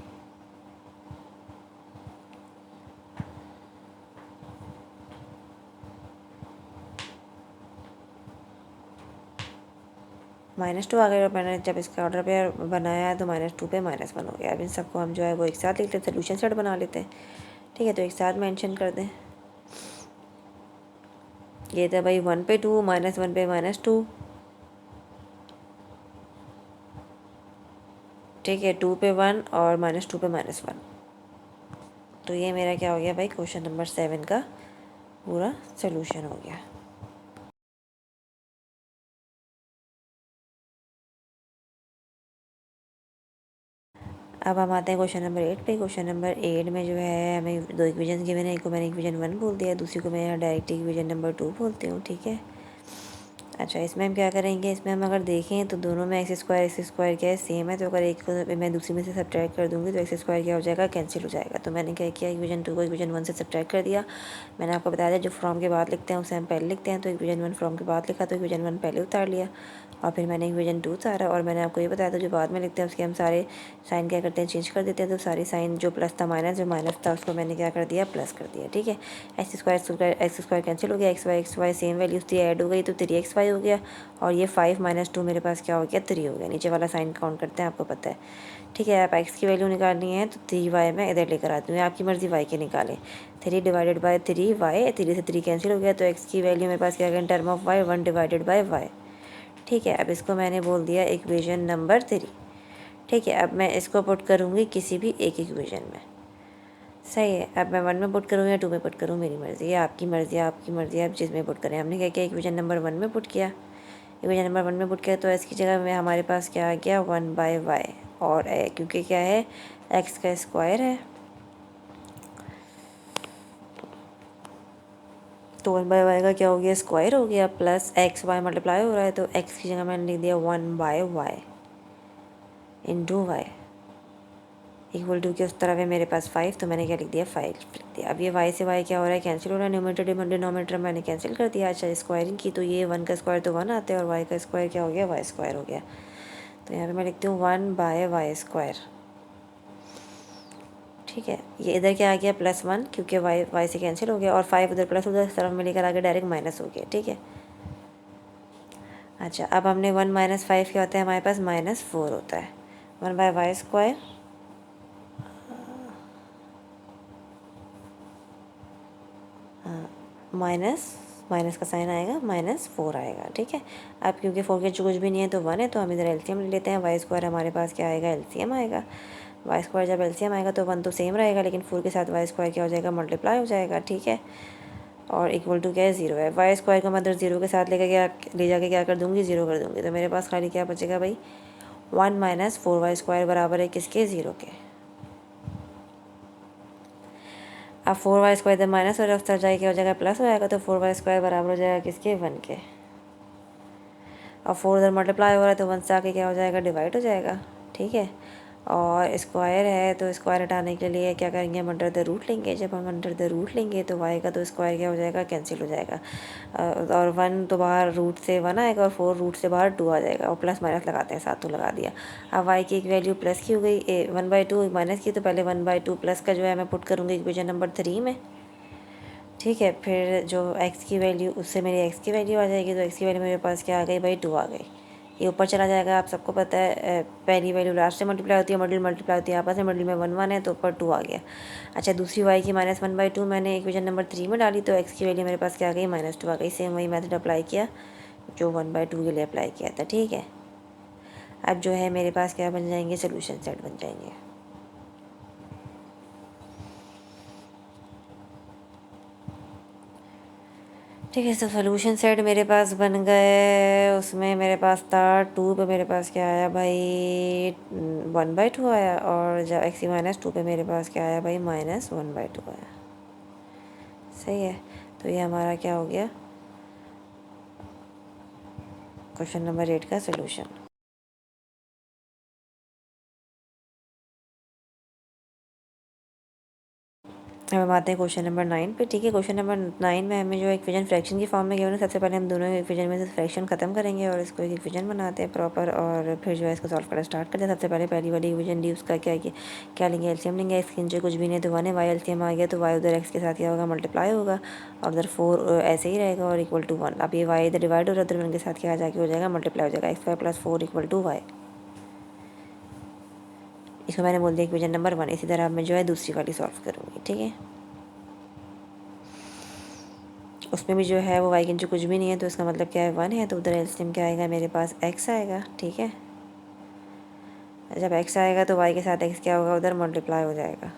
-2 आ गई और मैंने जब इसका ऑर्डर पेयर बनाया तो -2 पे -1 हो गया। अब इन सबको हम जो है वो एक साथ लिखते हैं, सोल्यूशन सेट बना लेते हैं। ठीक है, तो एक साथ मेंशन कर दें, ये था भाई 1 पे 2, -1 पे -2। ठीक है, 2 पे 1 और -2 पे -1। तो ये मेरा क्या हो गया भाई, क्वेश्चन नंबर 7 का पूरा सोल्यूशन हो गया। अब हम आते हैं क्वेश्चन नंबर 8 पे। क्वेश्चन नंबर 8 में जो है हमें दो इक्वेशन गिवन है, एक को मैंने इक्वेशन 1 बोल दिया, दूसरी को मैं डायरेक्ट इक्वेशन नंबर 2 बोलती हूँ। ठीक है, अच्छा, इसमें हम क्या करेंगे, इसमें हम अगर देखें तो दोनों में एक्स स्क्वायर क्या है, सेम है, तो अगर एक को मैं दूसरी में से सब्ट्रैक्ट कर दूंगी तो एक्स स्क्वायर क्या हो जाएगा, कैंसिल हो जाएगा। तो मैंने क्या किया, इक्वेशन 2 को इक्वेशन 1 से सब्ट्रैक्ट कर दिया। मैंने आपको बताया था जो फ्रॉम के बाद लिखते हैं उसे हम पहले लिखते हैं, तो इक्वेशन 1 फ्रॉम के बाद लिखा तो इक्वेशन 1 पहले उतार लिया और फिर मैंने इक्वेशन 2 उतारा। और मैंने आपको ये बताया था जो बाद में लिखते हैं उसके हम सारे साइन क्या करते हैं, चेंज कर देते हैं। तो सारी साइन जो प्लस था माइनस, जो माइनस था उसको मैंने क्या कर दिया, प्लस कर दिया। ठीक है, एक्स स्क्वायर कैंसिल हो गया, एक्स वाई सेम वैल्यूज थी, ऐड हो गई तो 3xy हो गया। और ये 5 - 2 मेरे पास क्या हो गया, 3 हो गया। नीचे वाला साइन काउंट करते हैं, आपको पता है। ठीक है, आप एक्स की वैल्यू निकालनी है तो 3y मैं इधर लेकर आती हूँ, आपकी मर्ज़ी y की निकालें। 3 डिवाइडेड बाय 3y, 3 से 3 कैंसिल हो गया, तो x की वैल्यू मेरे पास क्या गया, term of y 1 divided by y। ठीक है, अब इसको मैंने बोल दिया इक्वेशन नंबर 3। ठीक है, अब मैं इसको पुट करूँगी किसी भी एक इक्वेशन में। सही है, अब मैं 1 में पुट करूँ या 2 में पुट करूँ, मेरी मर्ज़ी है, आपकी मर्ज़ी है, आपकी मर्ज़ी है, आप जिस में पुट करें। हमने क्या किया, इक्वेशन नंबर 1 में पुट किया। इक्वेशन नंबर 1 में पुट किया तो इसकी जगह में हमारे पास क्या आ गया, 1/y। और क्योंकि क्या है, x का स्क्वायर है तो 1/y का क्या हो गया, स्क्वायर हो गया, प्लस एक्स वाई मल्टीप्लाई हो रहा है तो x की जगह मैंने लिख दिया 1/y into Y equal to के उस तरफ है मेरे पास 5, तो मैंने क्या लिख दिया, 5 लिख दिया। अब ये y से y क्या हो रहा है, कैंसिल हो रहा है, न्यूमरेटर डिनोमिनेटर मैंने कैंसिल कर दिया। अच्छा, स्क्वायरिंग की तो ये 1 का स्क्वायर तो 1 आता है और y का स्क्वायर क्या हो गया, y स्क्वायर हो गया। तो यहाँ पे मैं लिखती हूँ 1/y स्क्वायर। ठीक है, ये इधर क्या आ गया, +1 क्योंकि y से कैंसिल हो गया, और 5 उधर प्लस उधर इस तरफ में लेकर आगे डायरेक्ट माइनस हो गया। ठीक है, अच्छा, अब हमने 1 - 5 क्या होता है, हमारे पास -4 होता है। 1/y स्क्वायर माइनस माइनस का साइन आएगा -4 आएगा, ठीक है। अब क्योंकि 4 के कुछ भी नहीं है तो 1 है, तो हम इधर एलसीएम ले लेते हैं। वाई स्क्वायर हमारे पास क्या आएगा, एलसीएम आएगा। वाई स्क्वायर जब एलसीएम आएगा तो 1 तो सेम रहेगा, लेकिन 4 के साथ वाई स्क्वायर क्या हो जाएगा, मल्टीप्लाई हो जाएगा, ठीक है। और इक्वल टू क्या है, 0 है। वाई स्क्वायर को मैं इधर 0 के साथ ले जाके क्या कर दूँगी, 0 कर दूँगी। तो मेरे पास खाली क्या बचेगा भाई, 1 - 4y स्क्वायर बराबर है किसके, 0 के। अब 4y स्क्वायर इधर माइनस हो जाएगा, क्या हो जाएगा, प्लस हो जाएगा। तो 4y स्क्वायर बराबर हो जाएगा किसके, 1 के। और 4 इधर मल्टीप्लाई हो रहा है तो 1 से आके क्या हो जाएगा, डिवाइड हो जाएगा, ठीक है। और स्क्वायर है तो स्क्वायर हटाने के लिए क्या करेंगे, हम अंडर द रूट लेंगे। जब हम अंडर द रूट लेंगे तो वाई का तो स्क्वायर क्या हो जाएगा, कैंसिल हो जाएगा। और 1 तो बाहर रूट से 1 आएगा और 4 रूट से बाहर 2 आ जाएगा। और प्लस माइनस लगाते हैं, साथ तो लगा दिया। अब वाई की एक वैल्यू प्लस की हो गई, 1/2 माइनस की, तो पहले 1/2 प्लस का जो है मैं पुट करूँगी इक्वेशन नंबर 3 में, ठीक है। फिर जो एक्स की वैल्यू, उससे मेरी एक्स की वैल्यू आ जाएगी। तो एक्स की वैल्यू मेरे पास क्या आ गई भाई, 2 आ गई। ये ऊपर चला जाएगा, आप सबको पता है। पहली वैल्यू लास्ट से मल्टीप्लाई होती है, मिडिल मल्टीप्लाई होती है आपस में। मिडिल में 1 1 है तो ऊपर 2 आ गया। अच्छा, दूसरी वाई की -1/2 मैंने इक्वेशन नंबर 3 में डाली, तो एक्स की वैल्यू मेरे पास क्या आ गई, -2 आ गई। सेम वही मेथड अप्लाई किया जो 1/2 के लिए अप्लाई किया था, ठीक है। अब जो है मेरे पास क्या बन जाएंगे, सोल्यूशन सेट बन जाएंगे। ठीक है, तो सोल्यूशन सेट मेरे पास बन गए। उसमें मेरे पास था 2 पे मेरे पास क्या आया भाई, 1/2 आया। और जब एक्स -2 पे मेरे पास क्या आया भाई, -1/2 आया। सही है। तो ये हमारा क्या हो गया, क्वेश्चन नंबर 8 का सोल्यूशन। अब हम आते हैं क्वेश्चन नंबर 9 पे, ठीक है। क्वेश्चन नंबर 9 में हमें जो इक्वेशन फ्रैक्शन की फॉर्म में गिवन है, सबसे पहले हम दोनों इक्वेशन में से फ्रैक्शन खत्म करेंगे और इसको एक इक्वेशन बनाते हैं प्रॉपर, और फिर जो है इसको सॉल्व करना स्टार्ट करते हैं। सबसे पहले पहली वाली इक्वेशन डी, उसका क्या लेंगे, एलसीएम लेंगे। एक्स के नीचे कुछ भी नहीं तो 1 है, वाई एलसीएम आ गया तो वाई उधर एक्स के साथ क्या होगा, मल्टीप्लाई होगा। और उधर 4 ऐसे ही रहेगा और इक्वल टू 1। अब ये वाई इधर डिवाइड हो रहा है, उधर 1 के साथ क्या जाके हो जाएगा, मल्टीप्लाई हो जाएगा। x² + 4 = y। इसको मैंने बोल दिया इक्वेशन नंबर 1। इसी तरह अब मैं जो है दूसरी वाली सॉल्व करूँगी, ठीक है। उसमें भी जो है वो वाई के नीचे कुछ भी नहीं है, तो इसका मतलब क्या है, 1 है। तो उधर एलसीएम क्या आएगा, मेरे पास x आएगा, ठीक है। जब x आएगा तो y के साथ x क्या होगा, उधर मल्टीप्लाई हो जाएगा।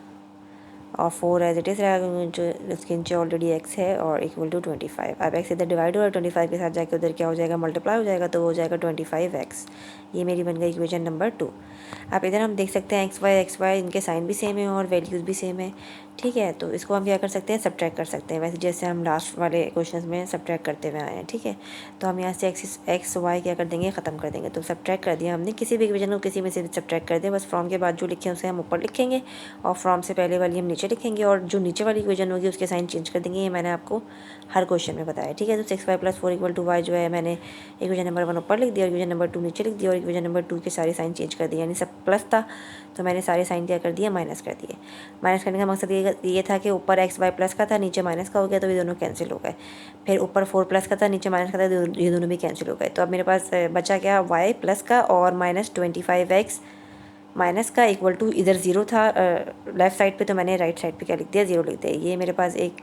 और 4 एज इट इज़ रहेगा, जो उसके नीचे ऑलरेडी x है, और इक्वल टू 25। अब x इधर डिवाइड हो रहा है, 25 के साथ जाके उधर क्या हो जाएगा, मल्टीप्लाई हो जाएगा। तो वो हो जाएगा 25x। ये मेरी बन गई इक्वेशन नंबर 2। अब इधर हम देख सकते हैं एक्स वाई इनके साइन भी सेम है और वैल्यूज़ भी सेम है, ठीक है। तो इसको हम क्या कर सकते हैं, सब्ट्रैक्ट कर सकते हैं, वैसे जैसे हम लास्ट वाले क्वेश्चन में सब्ट्रैक्ट करते हुए आए हैं, ठीक है। तो हम यहाँ से एक्स वाई क्या कर देंगे, ख़त्म कर देंगे। तो सब्ट्रैक्ट कर दिया हमने, किसी भी इक्वेशन को किसी में से भी सब्ट्रैक्ट कर दें, बस फ्रॉम के बाद जो लिखे उसे हम ऊपर लिखेंगे और फ्रॉम से पहले वाली हम नीचे लिखेंगे, और जो नीचे वाली इक्वेशन होगी उसके साइन चेंज कर देंगे। ये मैंने आपको हर क्वेश्चन में बताया, ठीक है। तो 6y + 4 = y जो है मैंने इक्वेशन नंबर 1 ऊपर लिख दिया और इक्वेशन नंबर 2 नीचे लिख दिया, और इक्वेशन नंबर 2 के सारे साइन चेंज कर दिए। यानी सब प्लस था तो मैंने सारे साइन क्या कर दिया, माइनस कर दिए। माइनस करने का मकसद ये था कि ऊपर एक्स वाई प्लस का था, नीचे माइनस का हो गया, तो ये दोनों कैंसिल हो गए। फिर ऊपर 4 प्लस का था, नीचे माइनस का था, ये दोनों भी कैंसिल हो गए। तो अब मेरे पास बचा क्या, वाई प्लस का और -25x माइनस का इक्वल टू, इधर 0 था लेफ़्ट साइड पे, तो मैंने राइट साइड पे क्या लिख दिया, 0 लिख दिया। ये मेरे पास एक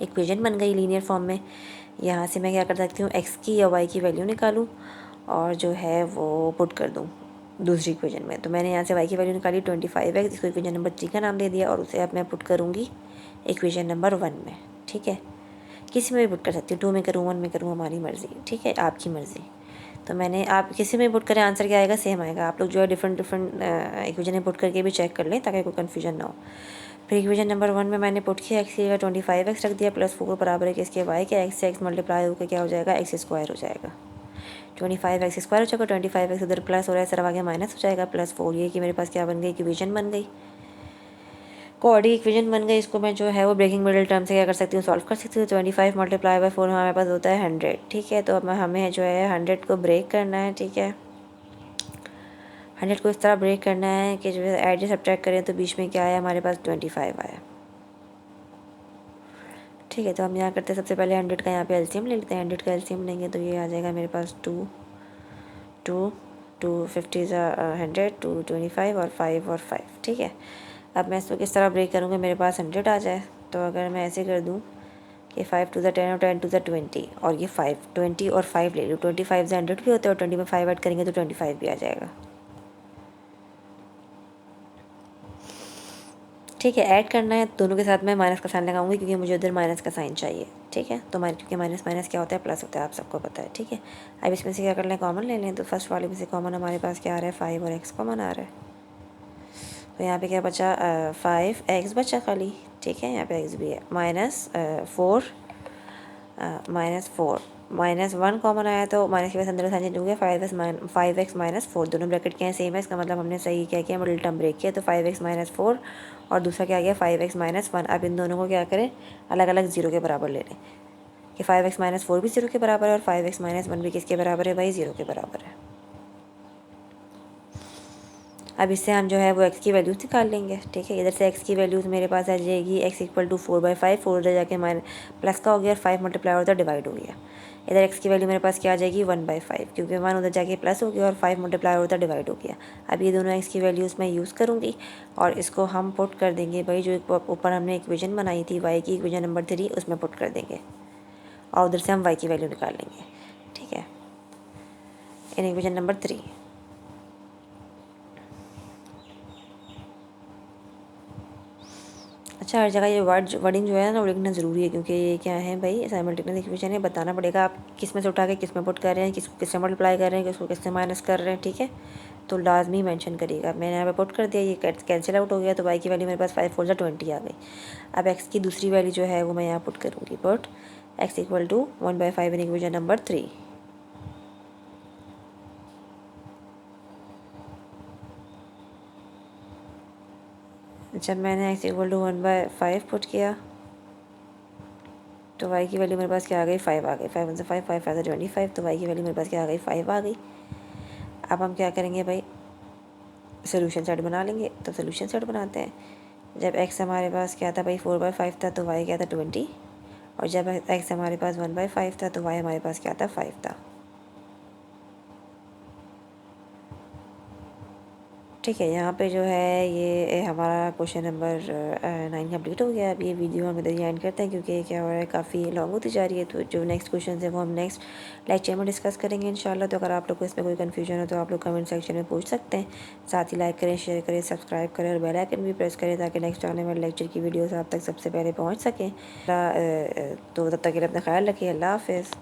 इक्वेशन बन गई लीनियर फॉर्म में। यहाँ से मैं क्या कर सकती हूँ, एक्स की या वाई की वैल्यू निकालूँ और जो है वो पुट कर दूँ दूसरी इक्वेशन में। तो मैंने यहाँ से वाई की वैल्यू निकाली 25x, इसको इक्वेशन नंबर 3 का नाम दे दिया, और उसे अब मैं पुट करूँगी इक्वेशन नंबर 1 में, ठीक है। किसी में भी पुट कर सकती हूँ, 2 में करूँ, 1 में करूँ, हमारी मर्ज़ी, ठीक है, आपकी मर्ज़ी। तो मैंने, आप किसी में पुट करें आंसर क्या आएगा, सेम आएगा। आप लोग जो है डिफरेंट इक्वेशन में पुट करके भी चेक कर लें ताकि कोई कन्फ्यूजन ना हो। फिर इक्वेशन नंबर 1 में मैंने पुट किया, एक्स की जगह 25x रख दिया, +4 बराबर है कि इसके वाई के, एक्स से एक्स मल्टीप्लाई होकर क्या हो जाएगा, x² हो जाएगा। 25x² हो जाएगा, 25x उधर प्लस हो रहा है, सर आगे माइनस हो जाएगा, +4। ये कि मेरे पास क्या बन गई, इक्वेशन बन गई, कोऑर्डिनेट इक्वेशन बन गई। इसको मैं जो है वो ब्रेकिंग मिडिल टर्म से क्या कर सकती हूँ, सॉल्व कर सकती हूँ। 25 × 4 हमारे पास होता है 100, ठीक है। तो अब हमें जो है 100 को ब्रेक करना है, ठीक है। 100 को इस तरह ब्रेक करना है कि जो है ऐड सब्ट्रैक्ट करें तो बीच में क्या आया, हमारे पास 25 आया, ठीक है। तो हम यहाँ करते हैं, सबसे पहले 100 का यहाँ पे एलसीएम ले लेते हैं। 100 का एलसीएम लेंगे तो ये आ जाएगा मेरे पास 2 50 100 2 25 और 5 और 5, ठीक है। अब मैं इसको किस तरह ब्रेक करूँगा, मेरे पास 100 आ जाए। तो अगर मैं ऐसे कर दूँ कि 5 टू द 10 और 10 टू द 20 और ये 5 20 और 5 ले लो, 25 से 100 भी होता है और 20 में 5 ऐड करेंगे तो 25 भी आ जाएगा। ठीक है, ऐड करना है दोनों के साथ मैं माइनस का साइन लगाऊंगी क्योंकि मुझे उधर माइनस का साइन चाहिए। ठीक है, तो क्योंकि माइनस माइनस क्या होता है, प्लस होता है, आप सबको पता है। ठीक है, अब इसमें से क्या कर लें, कॉमन ले लें। तो फर्स्ट वाले में से कॉमन हमारे पास क्या आ रहा है, 5 और एक्स कॉमन आ रहा है। तो यहाँ पे क्या बचा, 5 एक्स बचा खाली। ठीक है, यहाँ पे एक्स भी है, -4 -1 कॉमन आया तो माइनस के पास अंदर साइन चेंज हो गया, 5x -4 दोनों ब्रैकेट के हैं सेम है, इसका मतलब हमने सही क्या किया, मिडिल टर्म ब्रेक किया। तो 5x -4 और दूसरा क्या गया 5x -1। अब इन दोनों को क्या करें, अलग अलग जीरो के बराबर ले लें कि 5x -4 भी जीरो के बराबर है और 5x -1 भी किसके बराबर है भाई, जीरो के बराबर है। अब इससे हम जो है वो x की वैल्यूज़ निकाल लेंगे। ठीक है, इधर से x की वैल्यूज़ मेरे पास आ जाएगी, x = 4/5, 4 उधर जाके प्लस का हो गया और 5 मल्टीप्लाई होता डिवाइड हो गया। इधर x की वैल्यू मेरे पास क्या आ जाएगी, 1/5, क्योंकि 1 उधर जाके प्लस हो गया और 5 मल्टीप्लाई होता डिवाइड हो गया। अब ये दोनों x की वैल्यूज़ मैं यूज़ करूँगी और इसको हम पुट कर देंगे भाई, जो ऊपर हमने इक्वेशन बनाई थी y की, इक्वेशन नंबर 3, उसमें पुट कर देंगे और उधर से हम y की वैल्यू निकाल लेंगे। ठीक है, इन इक्वेशन नंबर 3। अच्छा, हर जगह ये वर्डिंग जो है ना वो लिखना ज़रूरी है, क्योंकि ये क्या है भाई, साइमल्टेनियस इक्वेशन है, बताना पड़ेगा आप किस में से उठा के किस में पुट कर रहे हैं, किसको किससे मल्टीप्लाई कर रहे हैं, किसको किससे माइनस कर रहे हैं। ठीक है, तो लाजमी मेंशन करिएगा। मैंने यहाँ पे पुट कर दिया, ये कैंसिल आउट हो गया, तो y की वैल्यू मेरे पास 5 4 20 आ गई। अब x की दूसरी वैल्यू जो है वो मैं यहाँ पुट करूँगी, पुट x = 1/5 इन इक्वेशन नंबर 3। जब मैंने x = 1/5 पुट किया तो y की वैल्यू मेरे पास क्या आ गई, 5 आ गई। 5 1 से 5 5 5 25, तो y की वैल्यू मेरे पास क्या आ गई, 5 आ गई। अब हम क्या करेंगे भाई, सोल्यूशन सेट बना लेंगे। तो सोल्यूशन सेट बनाते हैं। जब x हमारे पास क्या था भाई, 4/5 था, तो y क्या था, 20। और जब x हमारे पास 1/5 था तो y हमारे पास क्या था, 5 था। ठीक है, यहाँ पे जो है ये हमारा क्वेश्चन नंबर 9 कंप्लीट हो गया। अब ये वीडियो हम इधर ही एंड करते हैं क्योंकि क्या हो रहा है, काफ़ी लॉन्ग होती जा रही है। तो जो नेक्स्ट क्वेश्चन है वो हम नेक्स्ट लेक्चर में डिस्कस करेंगे इंशाल्लाह। तो अगर आप लोग को इसमें कोई कन्फ्यूजन हो तो आप लोग कमेंट सेक्शन में पूछ सकते हैं। साथ ही लाइक करें, शेयर करें, सब्सक्राइब करें और बेल आइकन भी प्रेस करें ताकि नेक्स्ट आने वाले लेक्चर की वीडियोज़ आप तक सबसे पहले पहुँच सकें। तो तब तक के लिए अपना ख्याल रखिए। अल्लाह हाफ़िज़।